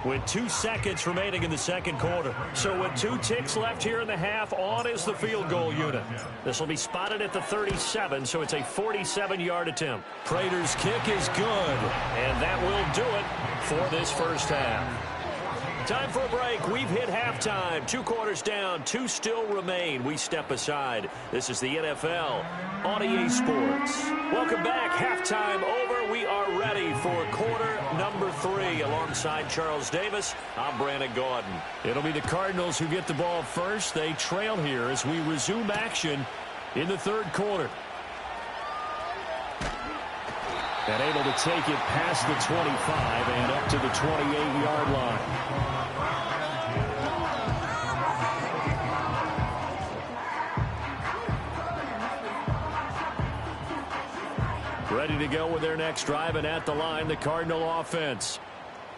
with 2 seconds remaining in the second quarter. So with 2 ticks left here in the half, on is the field goal unit. This will be spotted at the 37, so it's a 47-yard attempt. Prater's kick is good, and that will do it for this first half. Time for a break. We've hit halftime. 2 quarters down. 2 still remain. We step aside. This is the NFL on EA Sports. Welcome back. Halftime over. We are ready for quarter number 3. Alongside Charles Davis, I'm Brandon Gordon. It'll be the Cardinals who get the ball first. They trail here as we resume action in the third quarter. And able to take it past the 25 and up to the 28-yard line. Ready to go with their next drive, and at the line, the Cardinal offense.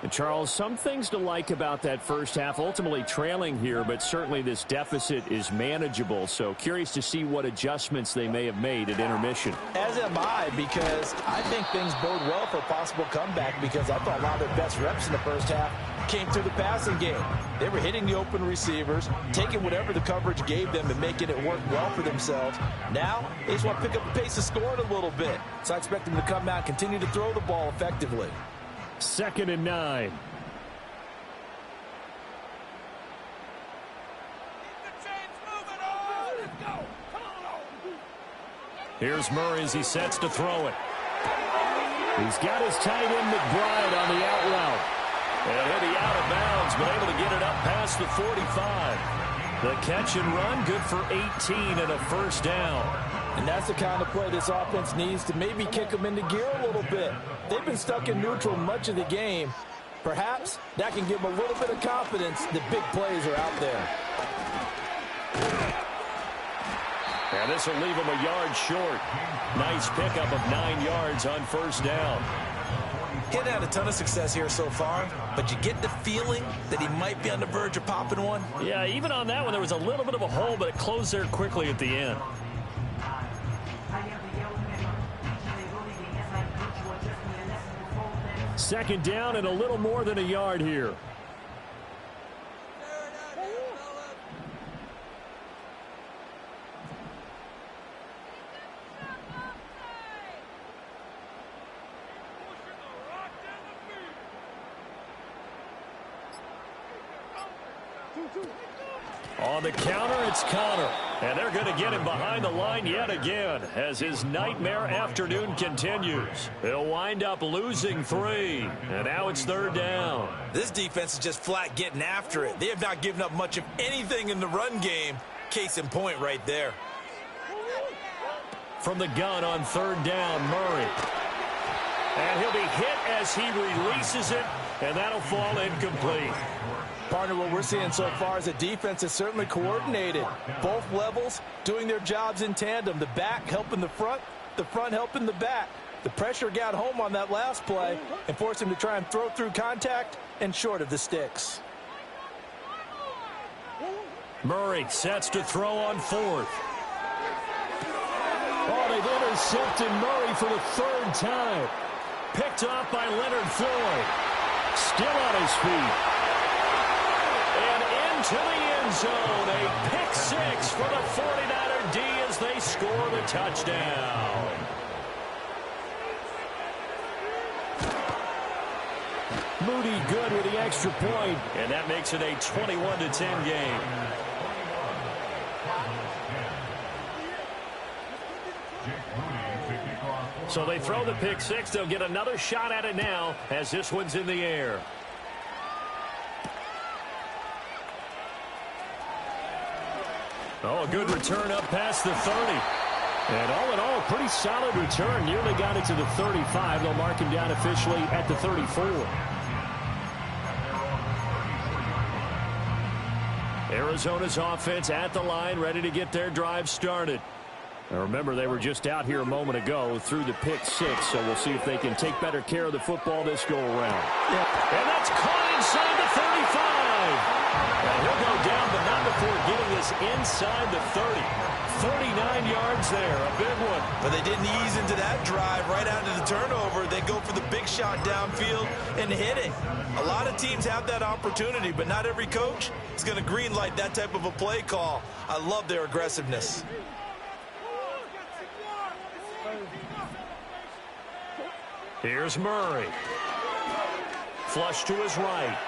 And Charles, some things to like about that first half, ultimately trailing here, but certainly this deficit is manageable. So curious to see what adjustments they may have made at intermission. As am I, because I think things bode well for a possible comeback, because I thought a lot of their best reps in the first half came through the passing game. They were hitting the open receivers, taking whatever the coverage gave them and making it work well for themselves. Now, they just want to pick up the pace of scoring a little bit. So I expect them to come out and continue to throw the ball effectively. 2nd and 9. Here's Murray as he sets to throw it. He's got his tight end McBride on the out route. And he'll be out of bounds, but able to get it up past the 45. The catch and run, good for 18 and a first down. 2nd and 9 And that's the kind of play this offense needs to maybe kick them into gear a little bit. They've been stuck in neutral much of the game. Perhaps that can give them a little bit of confidence that big plays are out there. And this will leave him a yard short. Nice pickup of 9 yards on first down. He hadn't had a ton of success here so far, but you get the feeling that he might be on the verge of popping one. Yeah, even on that one, there was a little bit of a hole, but it closed there quickly at the end. Second down and a little more than a yard here. On the counter, it's Connor. And they're going to get him behind the line yet again as his nightmare afternoon continues. They'll wind up losing 3. And now it's third down. This defense is just flat getting after it. They have not given up much of anything in the run game. Case in point right there. From the gun on third down, Murray. And he'll be hit as he releases it, and that'll fall incomplete. Partner, what we're seeing so far is the defense is certainly coordinated. Both levels doing their jobs in tandem. The back helping the front helping the back. The pressure got home on that last play and forced him to try and throw through contact and short of the sticks. Murray sets to throw on fourth. Oh, they've intercepted Murray for the 3rd time. Picked off by Leonard Floyd. Still on his feet. And into the end zone. A pick 6 for the 49er D as they score the touchdown. Moody good with the extra point. And that makes it a 21-10 game. So they throw the pick 6. They'll get another shot at it now as this one's in the air. Oh, a good return up past the 30. And all in all, pretty solid return. Nearly got it to the 35. They'll mark him down officially at the 34. Arizona's offense at the line, ready to get their drive started. Now remember, they were just out here a moment ago through the pick 6, so we'll see if they can take better care of the football this go-around. Yep. And that's caught inside the 35. And he'll go down, but not before getting this inside the 30. 39 yards there, a big one. But they didn't ease into that drive right after the turnover. They go for the big shot downfield and hit it. A lot of teams have that opportunity, but not every coach is going to green light that type of a play call. I love their aggressiveness. Here's Murray. Flush to his right.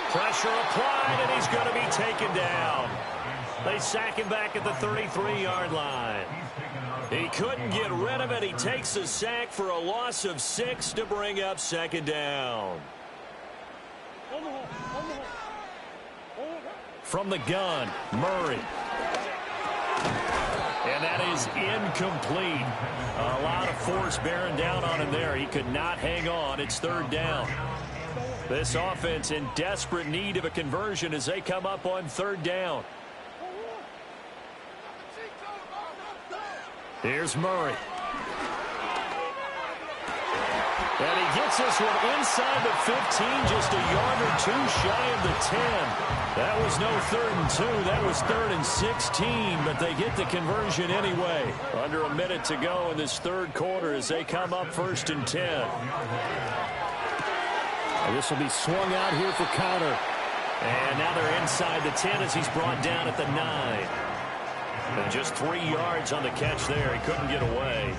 Pressure applied, and he's going to be taken down. They sack him back at the 33-yard line. He couldn't get rid of it. He takes a sack for a loss of 6 to bring up second down. From the gun, Murray. And that is incomplete. A lot of force bearing down on him there. He could not hang on. It's third down. This offense in desperate need of a conversion as they come up on third down. Here's Murray. And he gets this one inside the 15, just a yard or 2 shy of the 10. That was no 3rd and 2. That was 3rd and 16, but they get the conversion anyway. Under a minute to go in this third quarter as they come up 1st and 10. And this will be swung out here for Connor. And now they're inside the 10 as he's brought down at the 9. And just 3 yards on the catch there. He couldn't get away.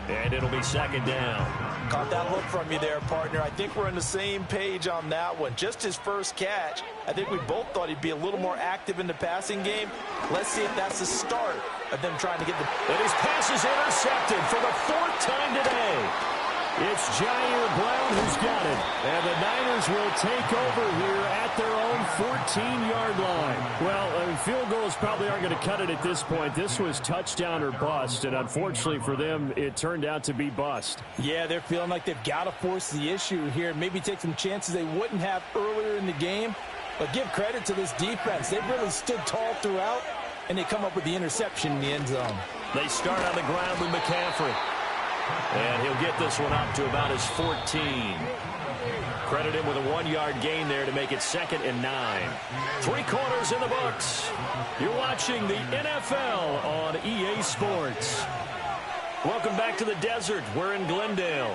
And it'll be second down. Caught that look from you there, partner. I think we're on the same page on that one. Just his first catch. I think we both thought he'd be a little more active in the passing game. Let's see if that's the start of them trying to get the... And his pass is intercepted for the 4th time today. It's Jair Brown who's got it. And the Niners will take over here at their own 14-yard line. Well, field goals probably aren't going to cut it at this point. This was touchdown or bust, and unfortunately for them, it turned out to be bust. Yeah, they're feeling like they've got to force the issue here, maybe take some chances they wouldn't have earlier in the game. But give credit to this defense. They've really stood tall throughout, and they come up with the interception in the end zone. They start on the ground with McCaffrey. And he'll get this one up to about his 14. Credit him with a 1-yard gain there to make it 2nd and 9. 3 quarters in the books. You're watching the NFL on EA Sports. Welcome back to the desert. We're in Glendale.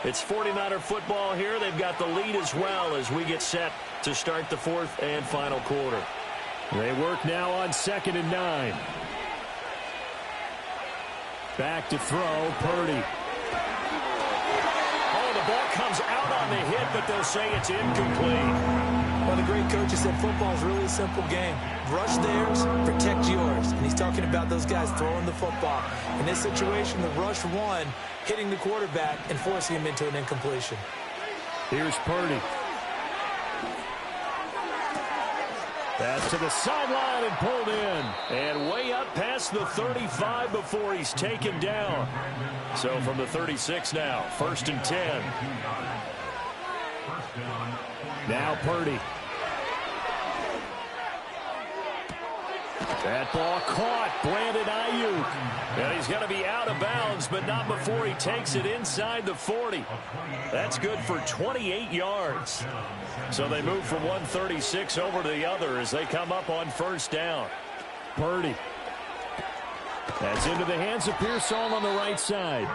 It's 49er football here. They've got the lead as well as we get set to start the 4th and final quarter. They work now on 2nd and 9. Back to throw, Purdy. Oh, the ball comes out on the hit, but they'll say it's incomplete. Well, the great coach has said football is really a simple game. Rush theirs, protect yours. And he's talking about those guys throwing the football. In this situation, the rush one, hitting the quarterback and forcing him into an incompletion. Here's Purdy. Pass to the sideline and pulled in. And way up past the 35 before he's taken down. So from the 36 now, 1st and 10. Now Purdy. That ball caught. Brandon Ayuk. And he's going to be out of bounds, but not before he takes it inside the 40. That's good for 28 yards. So they move from 136 over to the other as they come up on 1st down. Purdy. That's into the hands of Pearsall on the right side.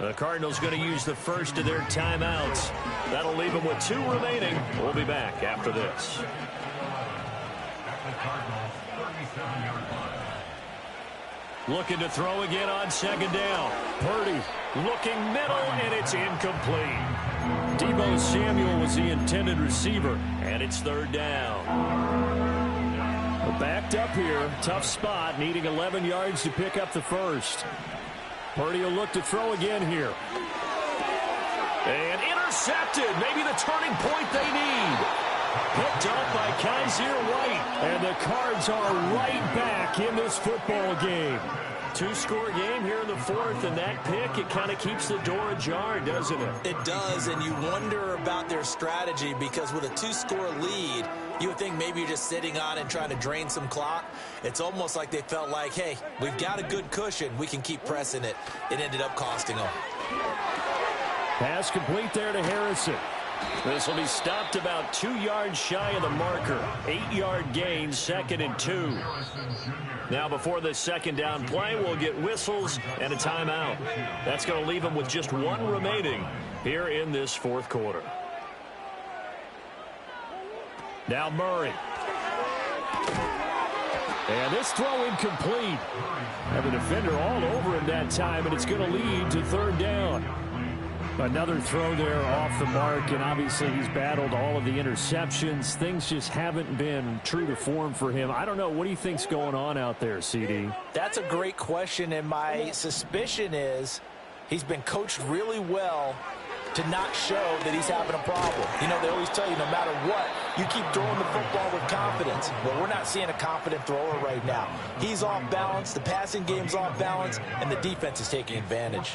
The Cardinals going to use the first of their timeouts. That'll leave them with 2 remaining. We'll be back after this. Looking to throw again on 2nd down. Purdy looking middle, and it's incomplete. Deebo Samuel was the intended receiver, and it's 3rd down. We're backed up here. Tough spot, needing 11 yards to pick up the first. Purdy will look to throw again here. And intercepted. Maybe the turning point they need. Picked up by Kaiser White. And the Cards are right back in this football game. 2-score game here in the 4th, and that pick, it kind of keeps the door ajar, doesn't it? It does, and you wonder about their strategy because with a 2-score lead, you would think maybe you're just sitting on and trying to drain some clock. It's almost like they felt like, hey, we've got a good cushion. We can keep pressing it. It ended up costing them. Pass complete there to Harrison. This will be stopped about 2 yards shy of the marker. 8-yard gain, 2nd and 2. Now before this 2nd down play, we'll get whistles and a timeout. That's going to leave them with just 1 remaining here in this 4th quarter. Now Murray. And this throw incomplete. Have a defender all over him that time, and it's going to lead to 3rd down. Another throw there off the mark, and obviously he's battled all of the interceptions. Things just haven't been true to form for him. I don't know. What do you think's going on out there, CD? That's a great question, and my suspicion is he's been coached really well to not show that he's having a problem. You know, they always tell you no matter what, you keep throwing the football with confidence. Well, we're not seeing a confident thrower right now. He's off balance, the passing game's off balance, and the defense is taking advantage.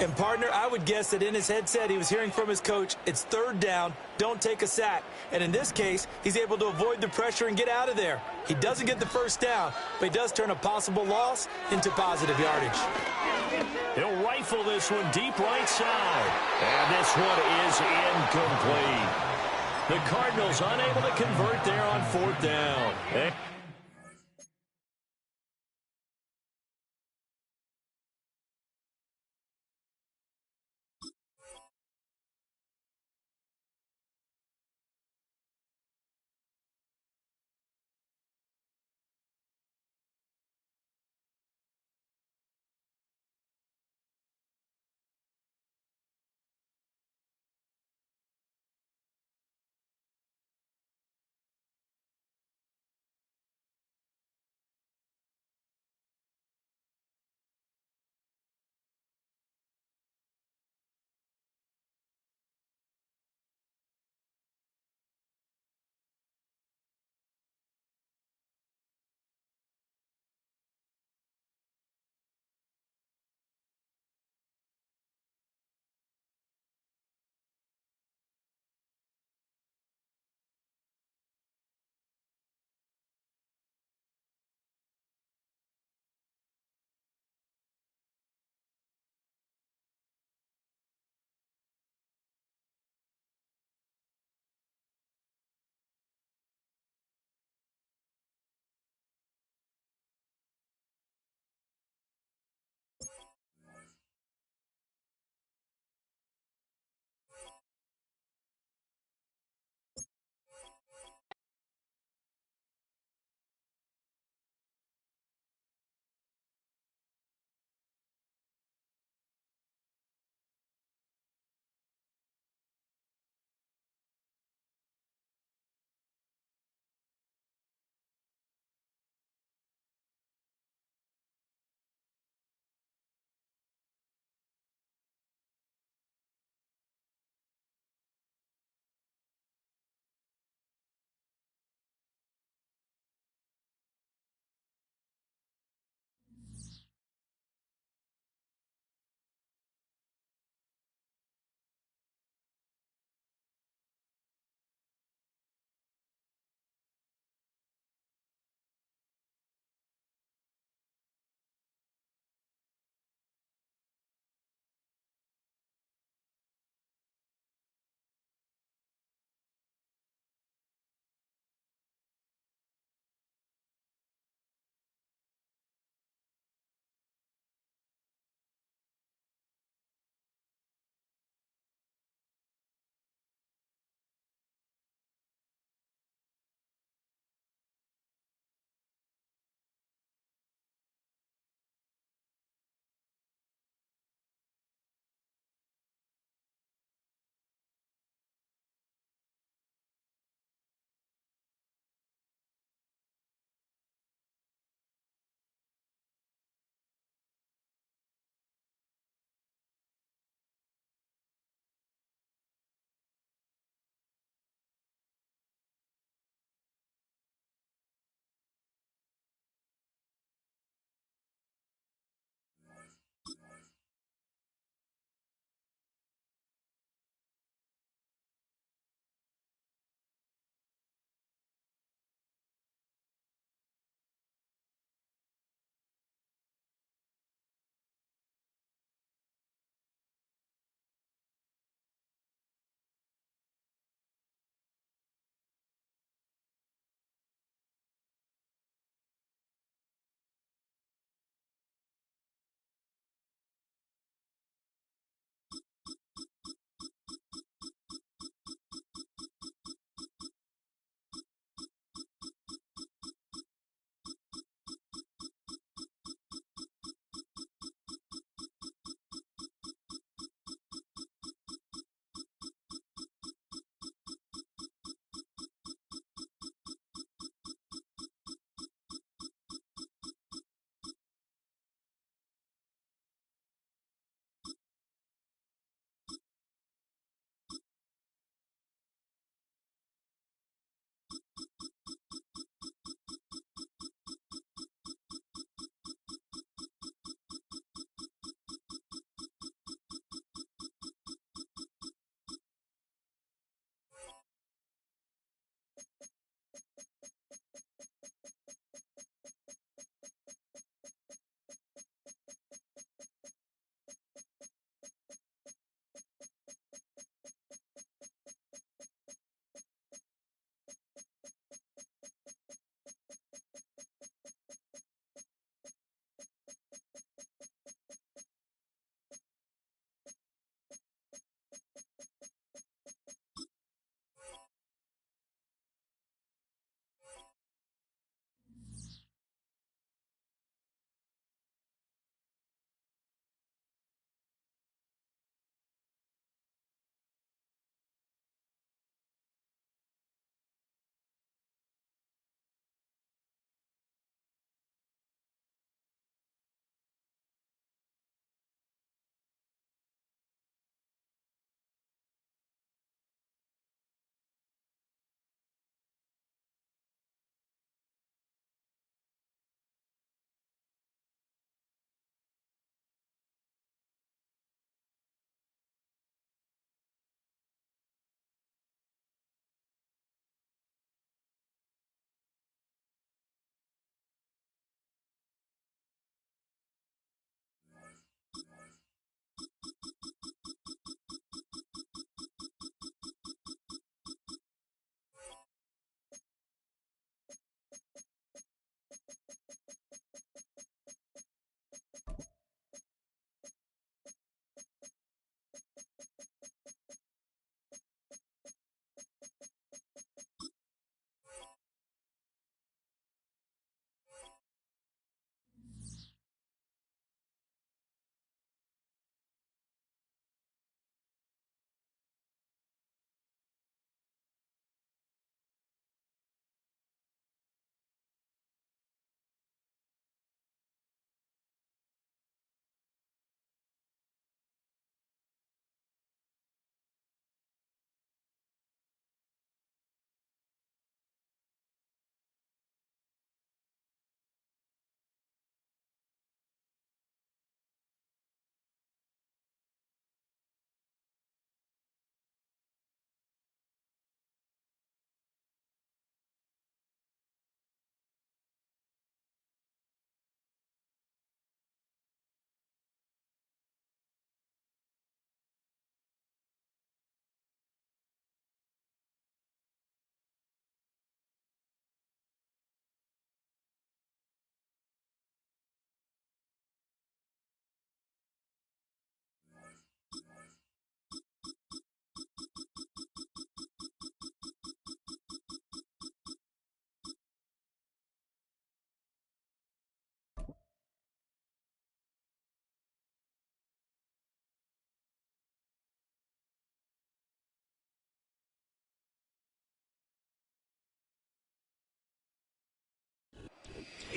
And, partner, I would guess that in his headset he was hearing from his coach, it's 3rd down, don't take a sack. And in this case, he's able to avoid the pressure and get out of there. He doesn't get the 1st down, but he does turn a possible loss into positive yardage. He'll rifle this one deep right side. And this one is incomplete. The Cardinals unable to convert there on 4th down.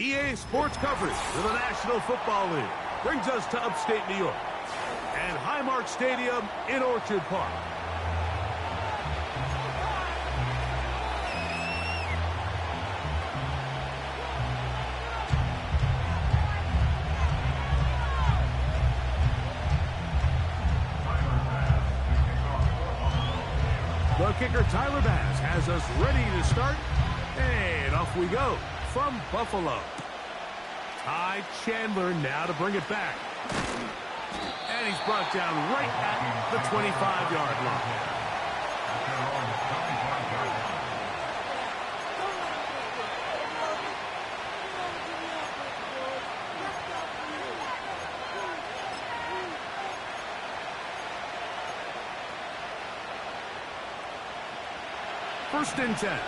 EA Sports coverage of the National Football League brings us to upstate New York and Highmark Stadium in Orchard Park. The kicker, Tyler Bass, has us ready to start. And off we go from Buffalo. Ty Chandler now to bring it back. And he's brought down right at the 25-yard line. First and 10.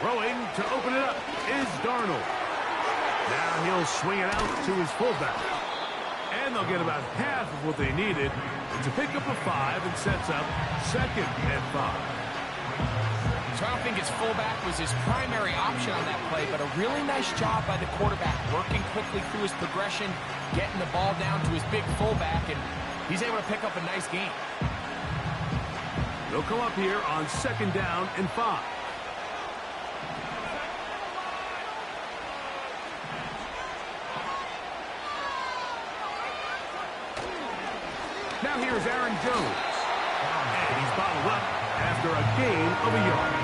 Throwing to open it up is Darnold. Now he'll swing it out to his fullback. And they'll get about half of what they needed to pick up a 5 and sets up 2nd and 5. So I don't think his fullback was his primary option on that play, but a really nice job by the quarterback, working quickly through his progression, getting the ball down to his big fullback, and he's able to pick up a nice gain. They'll come up here on 2nd down and 5. Now here's Aaron Jones. And he's bottled up after a gain of a yard.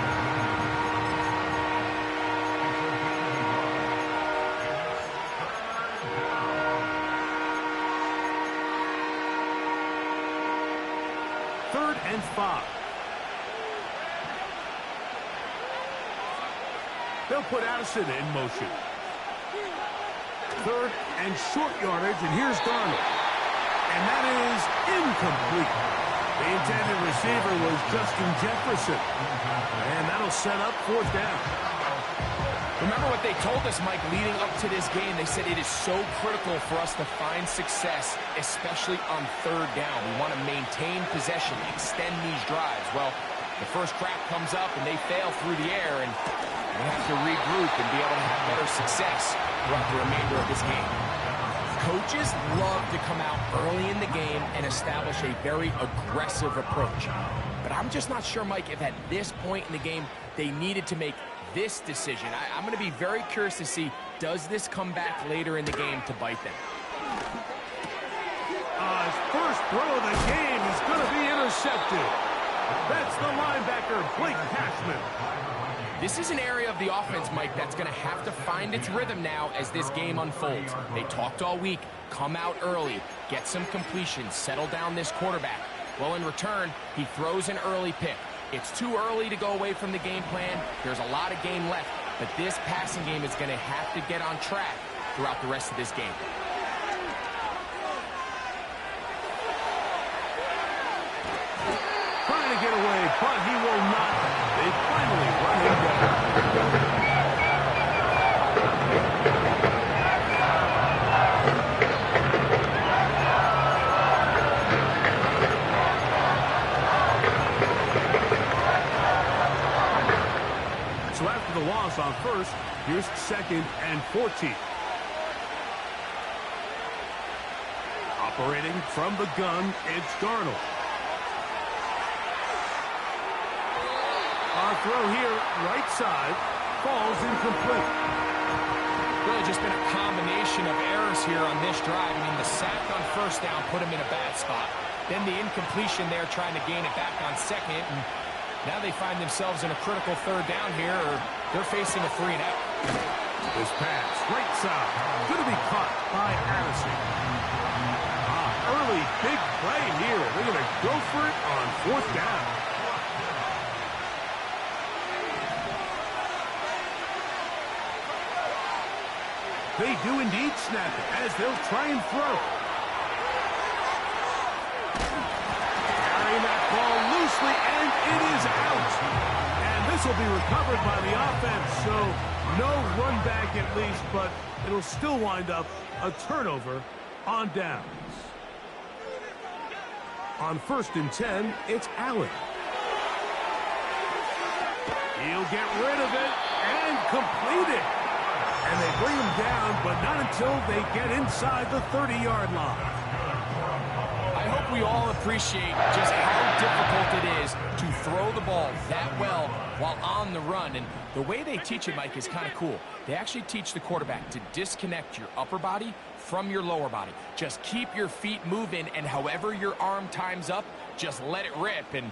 Third and 5. They'll put Addison in motion. Third and short yardage, and here's Darnold. And that is incomplete. The intended receiver was Justin Jefferson. And that'll set up 4th down. Remember what they told us, Mike, leading up to this game. They said it is so critical for us to find success, especially on 3rd down. We want to maintain possession, extend these drives. Well, the first crack comes up and they fail through the air, and we have to regroup and be able to have better success throughout the remainder of this game. Coaches love to come out early in the game and establish a very aggressive approach. But I'm just not sure, Mike, if at this point in the game they needed to make this decision. I'm going to be very curious to see, does this come back later in the game to bite them? His first throw of the game is going to be intercepted. That's the linebacker, Blake Cashman. This is an area of the offense, Mike, that's going to have to find its rhythm now as this game unfolds. They talked all week, come out early, get some completions, settle down this quarterback. Well, in return, he throws an early pick. It's too early to go away from the game plan. There's a lot of game left, but this passing game is going to have to get on track throughout the rest of this game. Trying to get away, but he will not. They finally run him down. So after the loss on 1st, here's 2nd and 14. Operating from the gun, it's Darnold. Our throw here, right side, falls incomplete. Really just been a combination of errors here on this drive. I mean, the sack on 1st down put him in a bad spot. Then the incompletion there trying to gain it back on 2nd. And now they find themselves in a critical 3rd down here, or they're facing a 3-and-out. This pass, right side, going to be caught by Addison. Early big play here. They're going to go for it on 4th down. They do indeed snap it as they'll try and throw. Carrying that ball loosely, and it is out. And this will be recovered by the offense, so no run back at least, but it'll still wind up a turnover on downs. On 1st and 10, it's Allen. He'll get rid of it and complete it. And they bring him down, but not until they get inside the 30-yard line. I hope we all appreciate just how difficult it is to throw the ball that well while on the run. And the way they teach it, Mike, is kind of cool. They actually teach the quarterback to disconnect your upper body from your lower body. Just keep your feet moving, and however your arm times up, just let it rip. And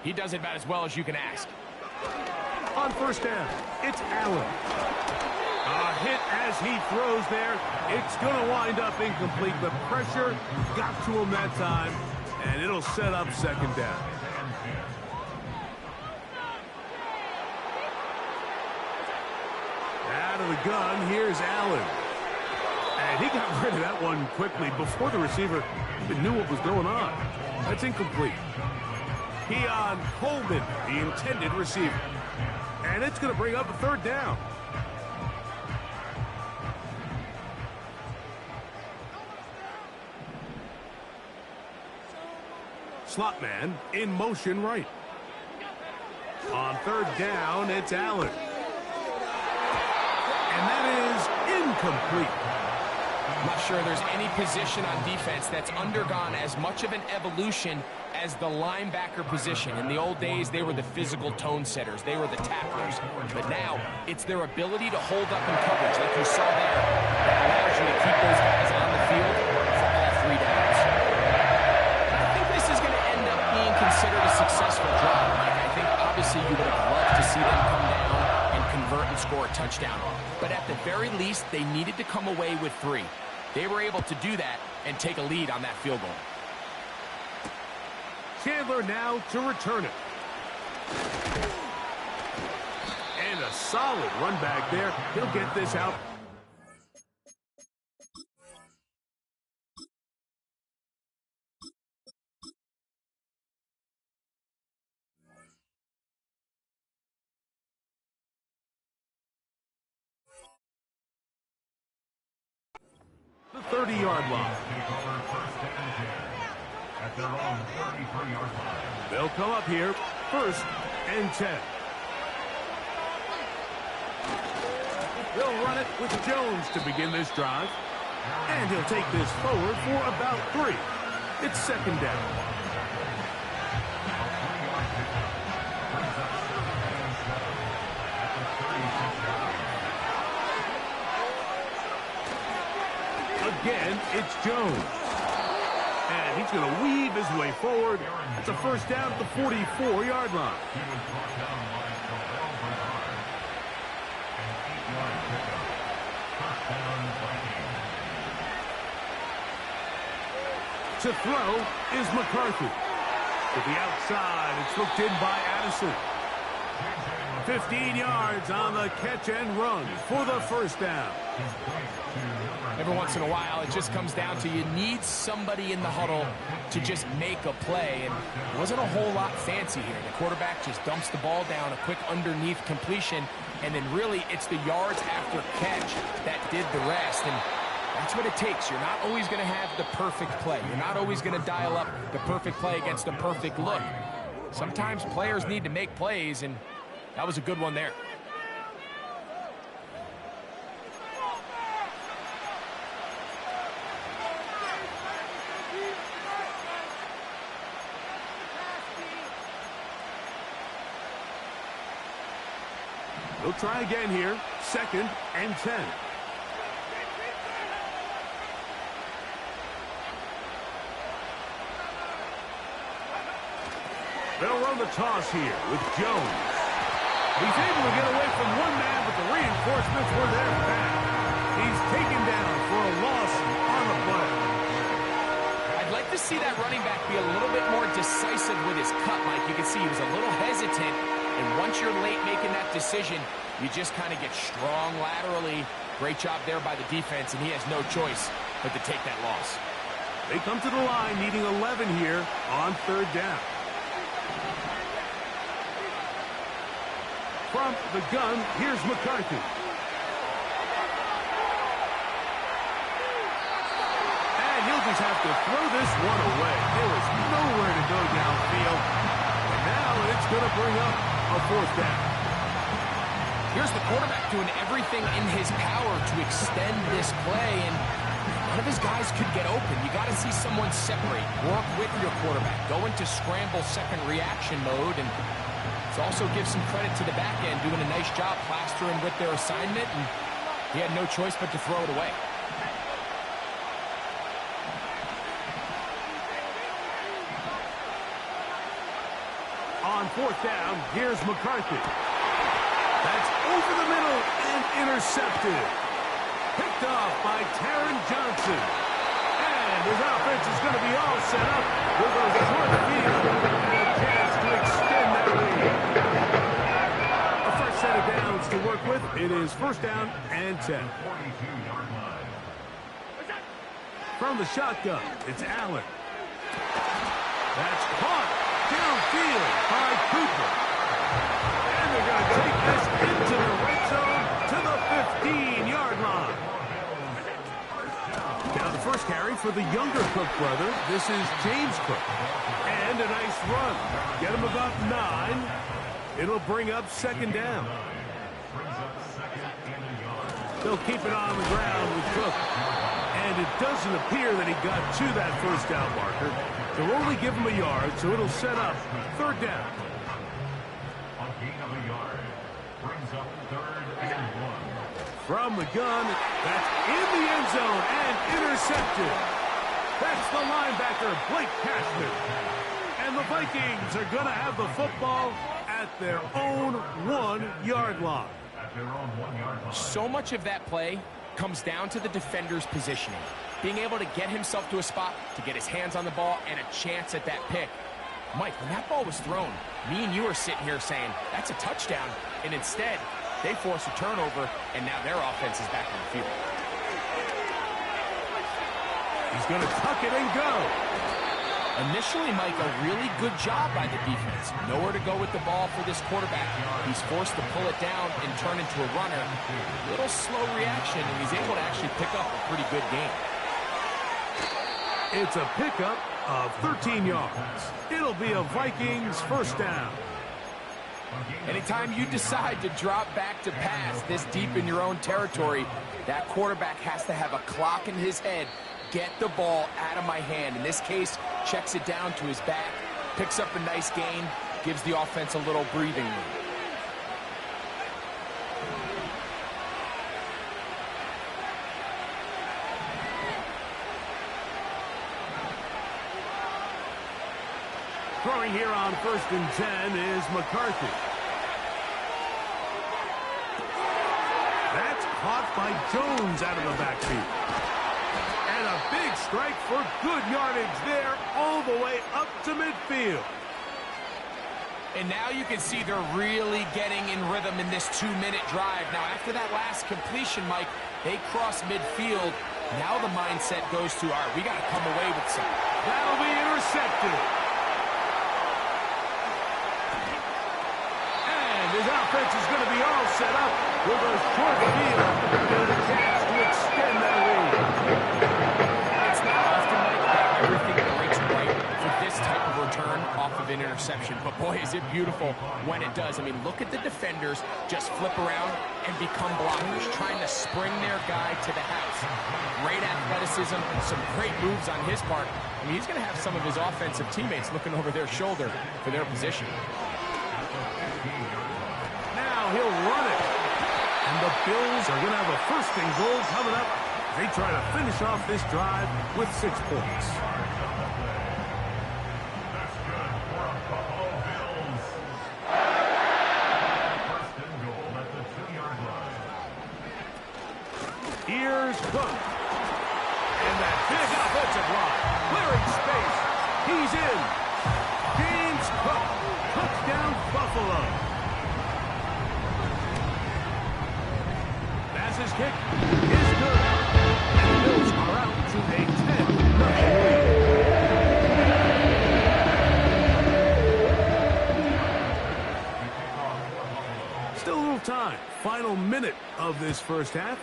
he does it about as well as you can ask. On 1st down, it's Allen. A hit as he throws there. It's going to wind up incomplete. The pressure got to him that time, and it'll set up 2nd down. Out of the gun, here's Allen. And he got rid of that one quickly before the receiver even knew what was going on. That's incomplete. Keon Coleman, the intended receiver. And it's going to bring up a 3rd down. Slot man in motion right. On 3rd down, it's Allen. And that is incomplete. I'm not sure there's any position on defense that's undergone as much of an evolution as the linebacker position. In the old days, they were the physical tone setters. They were the tacklers. But now, it's their ability to hold up in coverage, like you saw there, that allows you to keep those guys on the field for all 3 downs. I think this is going to end up being considered a successful drive. Like, I think, obviously, you would have loved to see them come down and convert and score a touchdown. But at the very least, they needed to come away with 3. They were able to do that and take a lead on that field goal. Chandler now to return it. And a solid run back there. He'll get this out. The 30-yard line. At their own 33-yard line. They'll come up here, 1st and 10. They'll run it with Jones to begin this drive. And he'll take this forward for about 3. It's 2nd down. Again, it's Jones. And he's going to weave his way forward. It's a 1st down at the 44-yard line. To throw is McCarthy. To the outside, it's looked in by Addison. 15 yards on the catch and run for the 1st down. Every once in a while, it just comes down to you need somebody in the huddle to just make a play. And it wasn't a whole lot fancy here. The quarterback just dumps the ball down, a quick underneath completion, and then really it's the yards after catch that did the rest. And that's what it takes. You're not always going to have the perfect play. You're not always going to dial up the perfect play against the perfect look. Sometimes players need to make plays, and that was a good one there. They'll try again here, 2nd and 10. They'll run the toss here with Jones. He's able to get away from one man, but the reinforcements were there fast. He's taken down for a loss on the play. I'd like to see that running back be a little bit more decisive with his cut, Mike. You can see he was a little hesitant, and once you're late making that decision, you just kind of get strong laterally. Great job there by the defense, and he has no choice but to take that loss. They come to the line needing 11 here on 3rd down. From the gun, here's McCarthy. And he'll be Buccaneers have to throw this one away. There was nowhere to go downfield. And now it's going to bring up a fourth down. Here's the quarterback doing everything in his power to extend this play, and none of his guys could get open. You got to see someone separate, work with your quarterback, go into scramble second reaction mode, and also give some credit to the back end, doing a nice job plastering with their assignment, and he had no choice but to throw it away. On fourth down, here's McCarthy. That's over the middle and intercepted. Picked off by Taron Johnson. And his offense is going to be all set up with a short field and a chance to extend that lead. A first set of downs to work with. It is first down and 10. From the shotgun, it's Allen. That's caught downfield by Cooper. And they're going to take this into the red zone to the 15-yard line. Now the first carry for the younger Cook brother. This is James Cook. And a nice run. Get him about 9. It'll bring up second down. They'll keep it on the ground with Cook. And it doesn't appear that he got to that first down marker. They'll only give him a yard, so it'll set up third down. A gain of a yard brings up 3rd and 1. From the gun, that's in the end zone and intercepted. That's the linebacker, Blake Cashman. And the Vikings are going to have the football at their own 1-yard line. At their own 1-yard line. So much of that play comes down to the defender's positioning. Being able to get himself to a spot, to get his hands on the ball, and a chance at that pick. Mike, when that ball was thrown, me and you are sitting here saying, that's a touchdown. And instead, they force a turnover, and now their offense is back on the field. He's going to tuck it and go. Initially, Mike, a really good job by the defense. Nowhere to go with the ball for this quarterback. He's forced to pull it down and turn into a runner. Little slow reaction, and he's able to actually pick up a pretty good game. It's a pickup of 13 yards. It'll be a Vikings first down. Anytime you decide to drop back to pass this deep in your own territory, that quarterback has to have a clock in his head. Get the ball out of my hand. In this case, checks it down to his back, picks up a nice gain, gives the offense a little breathing room. Throwing here on 1st and 10 is McCarthy. That's caught by Jones out of the backfield. And a big strike for good yardage there all the way up to midfield. And now you can see they're really getting in rhythm in this 2-minute drive. Now, after that last completion, Mike, they cross midfield. Now the mindset goes to, all right, we got to come away with something. That'll be intercepted. His offense is going to be all set up with a short field and a chance to extend that lead. It's not often, Mike, that everything breaks right for this type of return off of an interception. But, boy, is it beautiful when it does. I mean, look at the defenders just flip around and become blockers, trying to spring their guy to the house. Great athleticism, some great moves on his part. I mean, he's going to have some of his offensive teammates looking over their shoulder for their position. He'll run it. And the Bills are going to have a 1st and goal coming up. They try to finish off this drive with 6 points. That's good for a Buffalo Bills. 1st and goal at the 2-yard line. Here's Cook. And that big offensive line. Clearing space. He's in. James Cook. Touchdown Buffalo. His kick is good. And the Bills are out to a 10-0 lead. Still a little time. Final minute of this first half.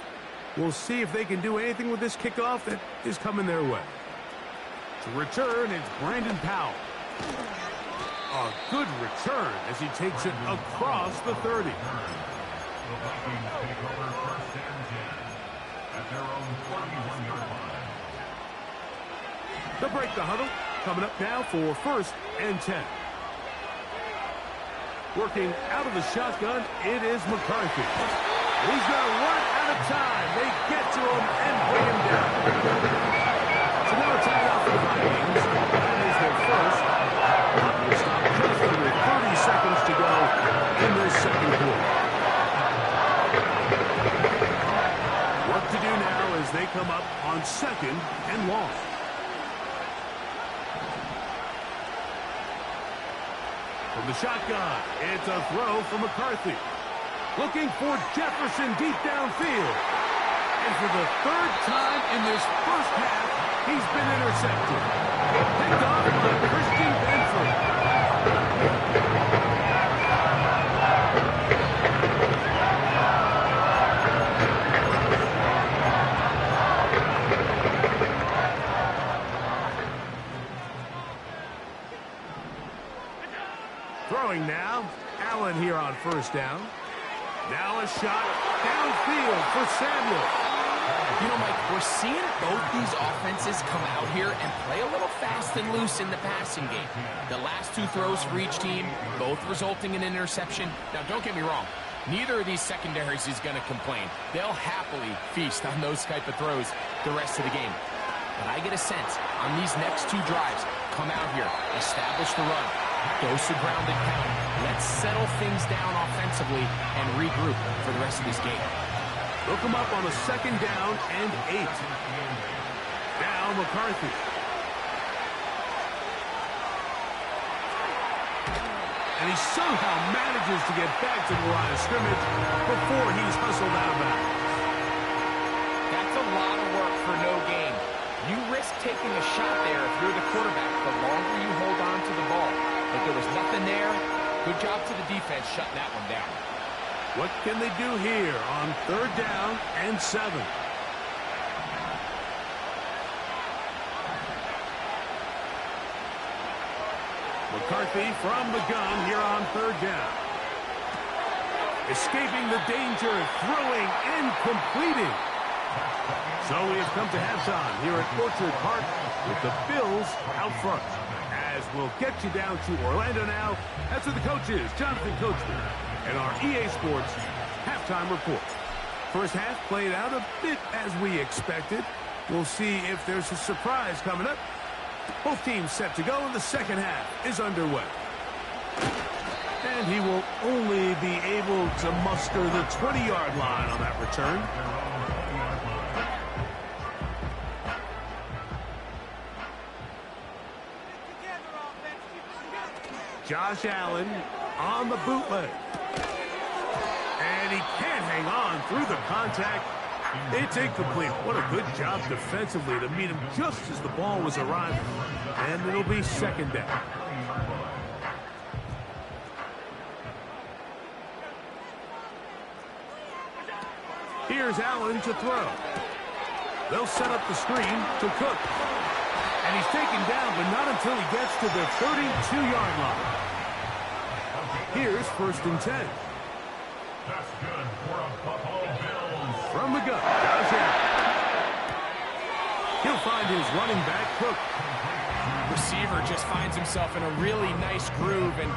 We'll see if they can do anything with this kickoff that is coming their way. To return, it's Brandon Powell. A good return as he takes it across the 30. The Vikings take over first and 10 at their own 41-yard line. They'll break the huddle. Coming up now for first and 10. Working out of the shotgun, it is McCarthy. He's going to run out of time. They get to him and bring him down. So now a timeout for the Vikings. That is their first. We'll stop just under 30 seconds to go in this second quarter. What to do now as they come up on second and long. From the shotgun, it's a throw from McCarthy. Looking for Jefferson deep downfield. And for the third time in this first half, he's been intercepted. Picked off by Christian Benford. Throwing now, Allen here on first down. Now a shot downfield for Samuel. You know, Mike, we're seeing both these offenses come out here and play a little fast and loose in the passing game. The last two throws for each team, both resulting in an interception. Now, don't get me wrong. Neither of these secondaries is going to complain. They'll happily feast on those type of throws the rest of the game. But I get a sense on these next two drives, come out here, establish the run, go some ground and pound. Let's settle things down offensively and regroup for the rest of this game. They'll come up on a second down and 8. Now McCarthy. And he somehow manages to get back to the line of scrimmage before he's hustled out of bounds. That's a lot of work for no gain. You risk taking a shot there if you're the quarterback the longer you hold on to the ball. But there was nothing there. Good job to the defense shutting that one down. What can they do here on third down and 7? McCarthy from the gun here on third down. Escaping the danger, throwing and completing. So we have come to halftime here at Orchard Park with the Bills out front. As we'll get you down to Orlando now. That's with the coaches, Jonathan Coachman, and our EA Sports halftime report. First half played out a bit as we expected. We'll see if there's a surprise coming up. Both teams set to go, and the second half is underway. And he will only be able to muster the 20-yard line on that return. Josh Allen on the bootleg. And he can't hang on through the contact. It's incomplete. What a good job defensively to meet him just as the ball was arriving. And it'll be second down. Here's Allen to throw. They'll set up the screen to Cook. And he's taken down, but not until he gets to the 32-yard line. Here's first and 10. That's good for a Buffalo Bills. From the gun, Josh Allen. He'll find his running back, Cook. Receiver just finds himself in a really nice groove, and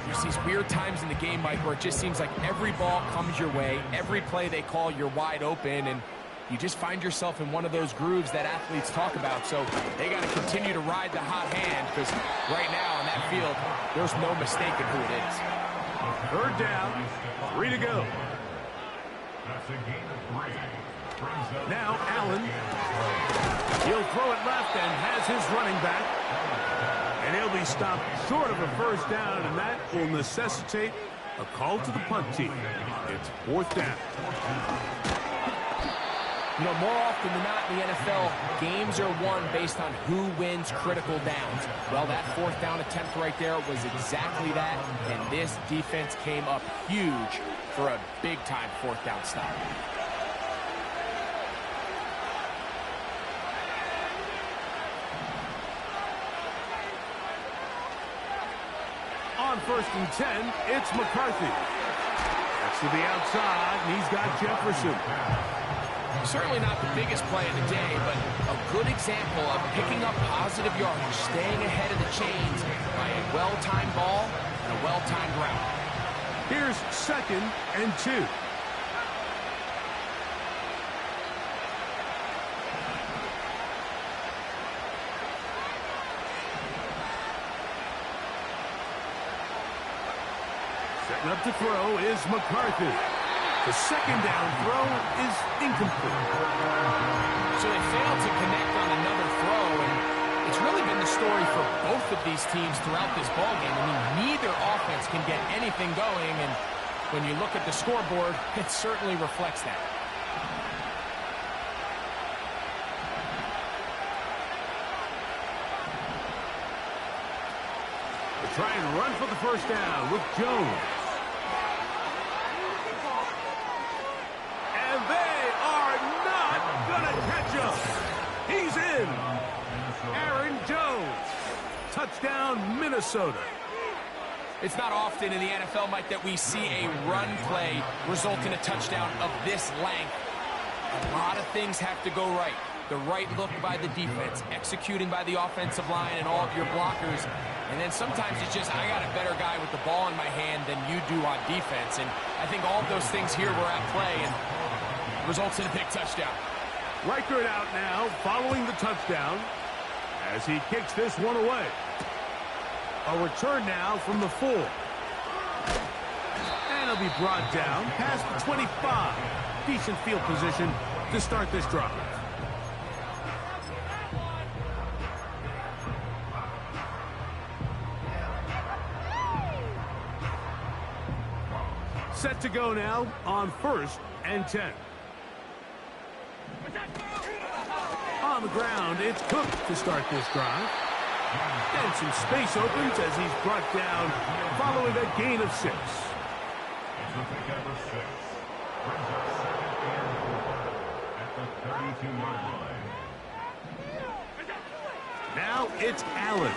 there's these weird times in the game, Mike, where it just seems like every ball comes your way, every play they call, you're wide open, and you just find yourself in one of those grooves that athletes talk about. So they got to continue to ride the hot hand, because right now on that field, there's no mistaking who it is. Third down, 3 to go. That's a gain of 3. Now Allen. He'll throw it left and has his running back. And he'll be stopped short of a first down, and that will necessitate a call to the punt team. It's fourth down. You know, more often than not in the NFL, games are won based on who wins critical downs. Well, that fourth down attempt right there was exactly that, and this defense came up huge for a big-time fourth down stop. first and 10, it's McCarthy. That's to the outside, and he's got Jefferson. Certainly not the biggest play of the day, but a good example of picking up positive yardage, staying ahead of the chains by a well-timed ball and a well-timed route. Here's second and 2. Setting up to throw is McCarthy. The second down throw is incomplete. So they failed to connect on another throw, and it's really been the story for both of these teams throughout this ballgame. I mean, neither offense can get anything going, and when you look at the scoreboard, it certainly reflects that. They try and run for the first down with Jones. And they are not going to catch him. He's in. Aaron Jones. Touchdown, Minnesota. It's not often in the NFL, Mike, that we see a run play result in a touchdown of this length. A lot of things have to go right. The right look by the defense, executing by the offensive line and all of your blockers. And then sometimes it's just, I got a better guy with the ball in my hand than you do on defense. And I think all of those things here were at play and results in a big touchdown. Reichert out now following the touchdown as he kicks this one away. A return now from the 4. And he'll be brought down past the 25. Decent field position to start this drive. Set to go now on first and 10. On the ground, it's Cook to start this drive. And some space opens as he's brought down following a gain of 6. Now it's Allen.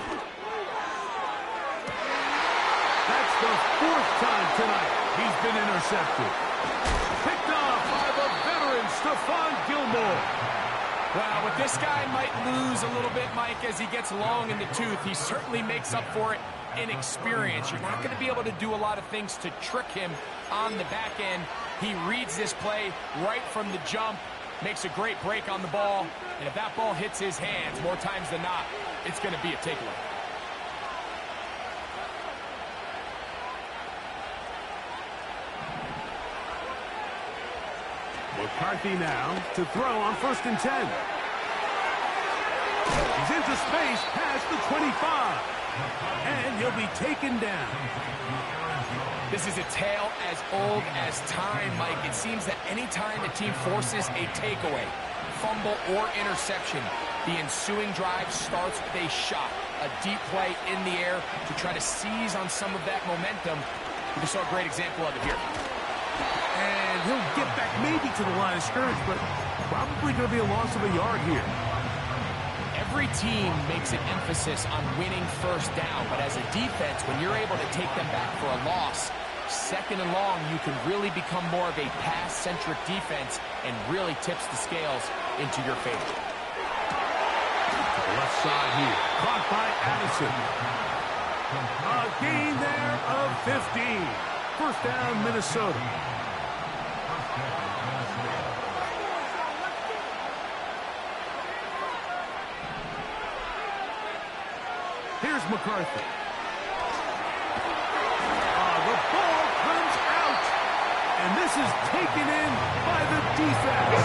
That's the 4th time tonight he's been intercepted. Picked off by the veteran Stephon Gilmore. Wow, what this guy might lose a little bit, Mike, as he gets long in the tooth, he certainly makes up for it in experience. You're not going to be able to do a lot of things to trick him on the back end. He reads this play right from the jump, makes a great break on the ball, and if that ball hits his hands more times than not, it's going to be a takeaway. McCarthy now to throw on first and 10. He's into space past the 25. And he'll be taken down. This is a tale as old as time, Mike. It seems that any time the team forces a takeaway, fumble, or interception, the ensuing drive starts with a shot, a deep play in the air to try to seize on some of that momentum. We just saw a great example of it here. And he'll get back maybe to the line of scrimmage, but probably going to be a loss of a yard here. Every team makes an emphasis on winning first down, but as a defense, when you're able to take them back for a loss, second and long, you can really become more of a pass-centric defense and really tips the scales into your favor. To the left side here, caught by Addison. A gain there of 15. First down, Minnesota. Here's McCarthy. The ball comes out. And this is taken in by the defense.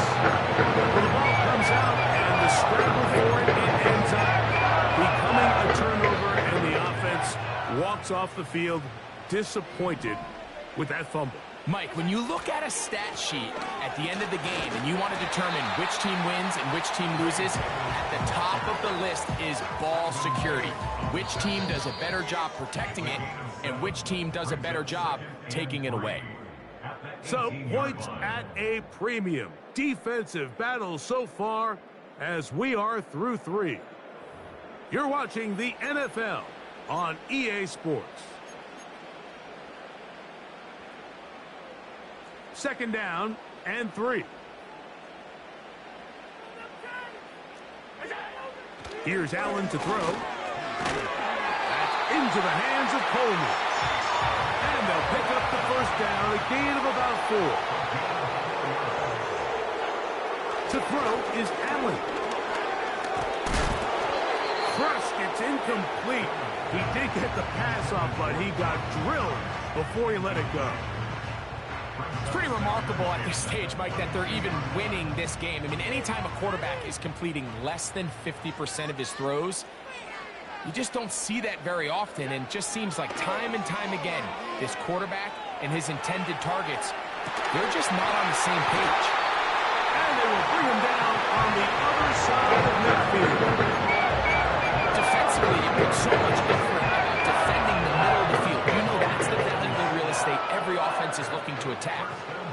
Well, the ball comes out, and the scramble for it ends up becoming a turnover, and the offense walks off the field disappointed with that fumble. Mike, when you look at a stat sheet at the end of the game and you want to determine which team wins and which team loses, at the top of the list is ball security. Which team does a better job protecting it and which team does a better job taking it away. So, points at a premium. Defensive battle so far as we are through 3. You're watching the NFL on EA Sports. 2nd down and 3. Here's Allen to throw. That's into the hands of Coleman. And they'll pick up the 1st down, a gain of about 4. To throw is Allen. First, it's incomplete. He did get the pass off, but he got drilled before he let it go. It's pretty remarkable at this stage, Mike, that they're even winning this game. I mean, anytime a quarterback is completing less than 50% of his throws, you just don't see that very often, and it just seems like time and time again, this quarterback and his intended targets, they're just not on the same page. And they will bring him down on the other side of midfield. Defensively, it looks so much different about defending the middle of the field. You know that's the valuable real estate every offense is looking to attack.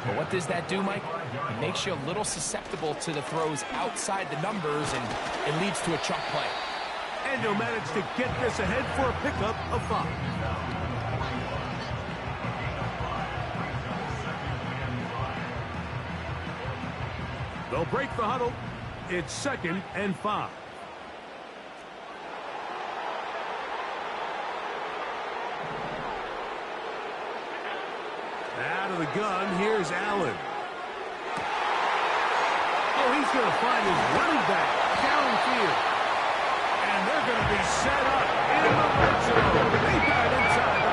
But what does that do, Mike? It makes you a little susceptible to the throws outside the numbers, and it leads to a chalk play. And he'll manage to get this ahead for a pickup of 5. They'll break the huddle. It's 2nd and 5. Out of the gun, here's Allen. Oh, he's going to find his running back downfield. And they're going to be set up in the red zone. They got it inside the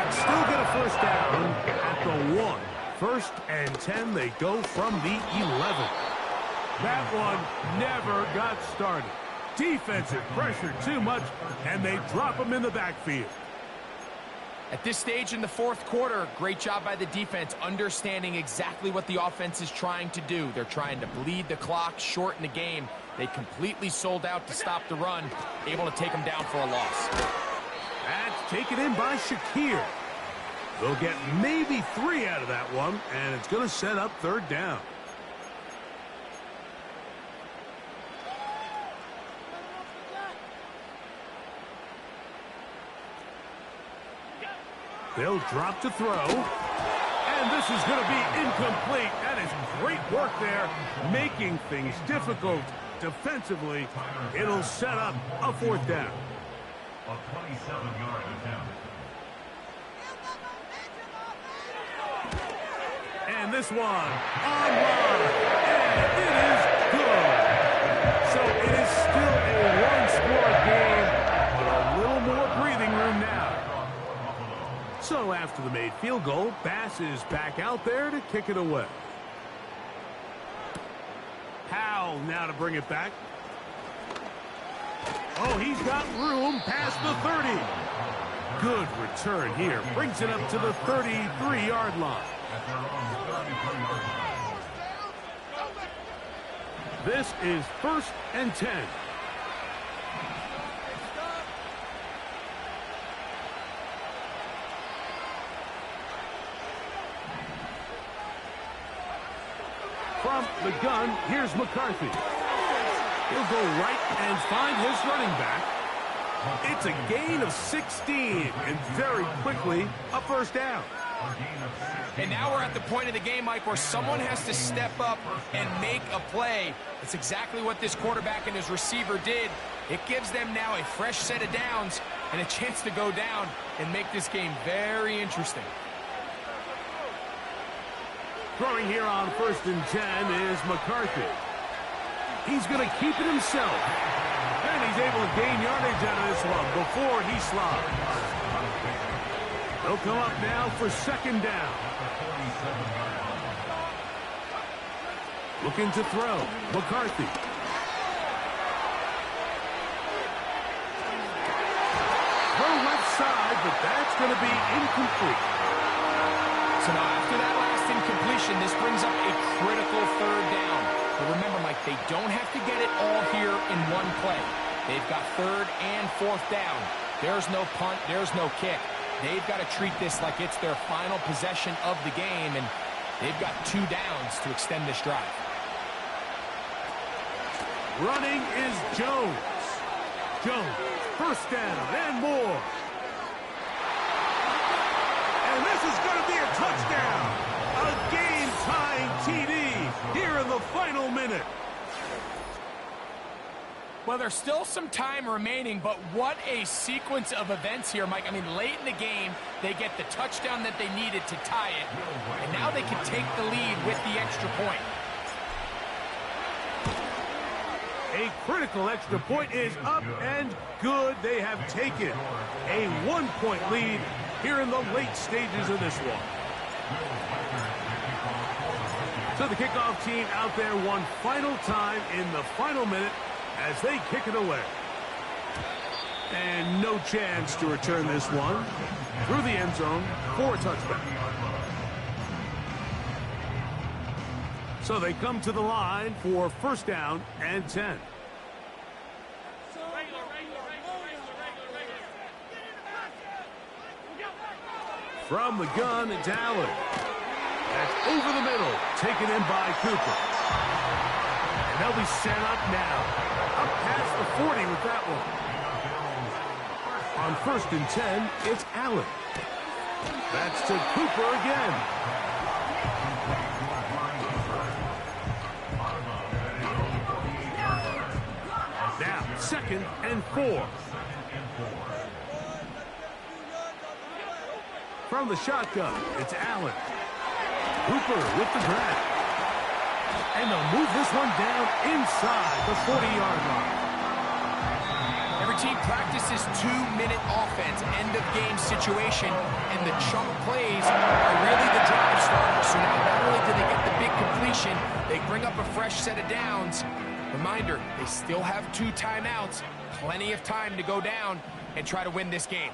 15. Still get a 1st down at the 1. 1st and 10, they go from the 11. That one never got started. Defensive pressure too much, and they drop him in the backfield. At this stage in the 4th quarter, great job by the defense understanding exactly what the offense is trying to do. They're trying to bleed the clock, shorten the game. They completely sold out to stop the run, able to take them down for a loss. That's taken in by Shakir. They'll get maybe 3 out of that one, and it's going to set up 3rd down. They'll drop to throw. And this is going to be incomplete. That is great work there, making things difficult defensively. It'll set up a 4th down. A 27-yard attempt. And this one online. And it is good. So it is still a 1-score game, but a little more breathing room now. So after the made field goal, Bass is back out there to kick it away. Howell now to bring it back. Oh, he's got room past the 30. Good return here. Brings it up to the 33-yard line. This is 1st and 10. From the gun, here's McCarthy. He'll go right and find his running back. It's a gain of 16, and very quickly, a 1st down. And now we're at the point of the game, Mike, where someone has to step up and make a play. It's exactly what this quarterback and his receiver did. It gives them now a fresh set of downs and a chance to go down and make this game very interesting. Throwing here on 1st and 10 is McCarthy. He's going to keep it himself. And he's able to gain yardage out of this one before he slides. They'll come up now for 2nd down. Looking to throw. McCarthy. Throw left side, but that's going to be incomplete. So now after that last incompletion, this brings up a critical 3rd down. But remember, Mike, they don't have to get it all here in one play. They've got 3rd and 4th down. There's no punt. There's no kick. They've got to treat this like it's their final possession of the game, and they've got 2 downs to extend this drive. Running is Jones. Jones, 1st down and more. And this is going to be a touchdown. final minute. Well, there's still some time remaining, but what a sequence of events here, Mike. I mean, late in the game, they get the touchdown that they needed to tie it, and now they can take the lead with the extra point. A critical extra point is up and good. They have taken a 1-point lead here in the late stages of this one. So the kickoff team out there one final time in the final minute as they kick it away. And no chance to return this one through the end zone for a touchback. So they come to the line for first down and 10. From the gun, it's Allen. That's over the middle, taken in by Cooper. And they'll be set up now. Up past the 40 with that one. On first and 10, it's Allen. That's to Cooper again. Now, second and 4. From the shotgun, it's Allen. Cooper with the grab. And they'll move this one down inside the 40-yard line. Every team practices 2-minute offense, end-of-game situation, and the chunk plays are really the drive starters. So now not only do they get the big completion, they bring up a fresh set of downs. Reminder, they still have 2 timeouts, plenty of time to go down and try to win this game.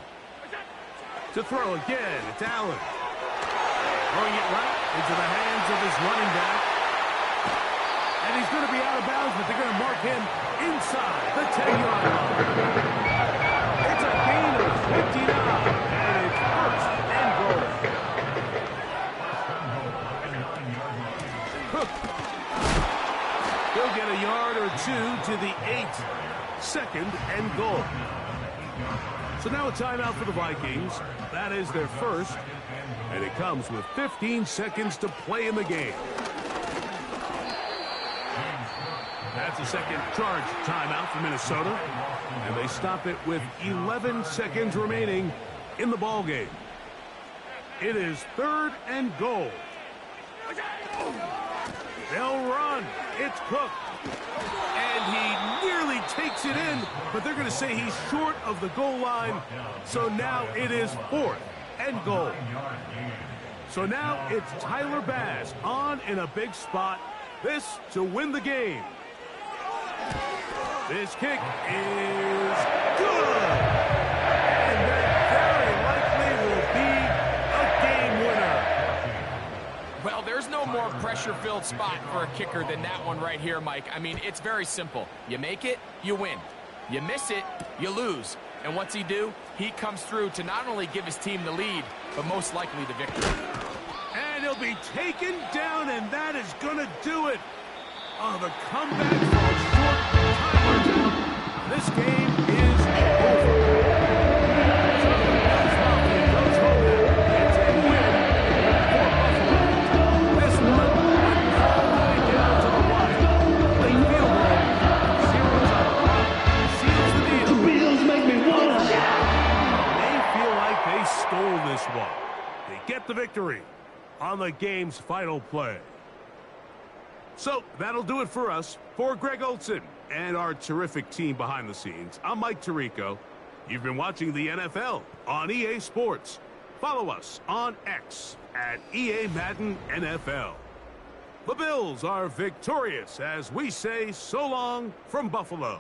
To throw again, it's Allen. Throwing it right into the hands of his running back. And he's going to be out of bounds, but they're going to mark him inside the 10-yard line. It's a gain of 59, and it's first and goal. Cook. He'll get a yard or 2 to the 8. Second and goal. So now a timeout for the Vikings. That is their first, and it comes with 15 seconds to play in the game. That's a second charge timeout for Minnesota, and they stop it with 11 seconds remaining in the ball game. It is third and goal. They'll run. It's Cook. And he nearly takes it in, but they're going to say he's short of the goal line. So now it is fourth and goal. So now it's Tyler Bass on in a big spot. This to win the game. This kick is good. And that very likely will be a game winner. Well, there's no more pressure-filled spot for a kicker than that one right here, Mike. I mean, it's very simple. You make it, you win. You miss it, you lose. And what's he do? He comes through to not only give his team the lead, but most likely the victory. And he'll be taken down, and that is going to do it. Oh, the comeback falls short. This game is over. So the Bills Mafia goes home. It's a win for Buffalo. This one went all the way down to the wire. Late field goal. Zeros on the clock. Seals the deal. The Bills make me wanna shout. They feel like they stole this one. They get the victory on the game's final play. So that'll do it for us. For Greg Olson and our terrific team behind the scenes, I'm Mike Tirico. You've been watching the NFL on EA Sports. Follow us on X at EA Madden NFL. The Bills are victorious as we say so long from Buffalo.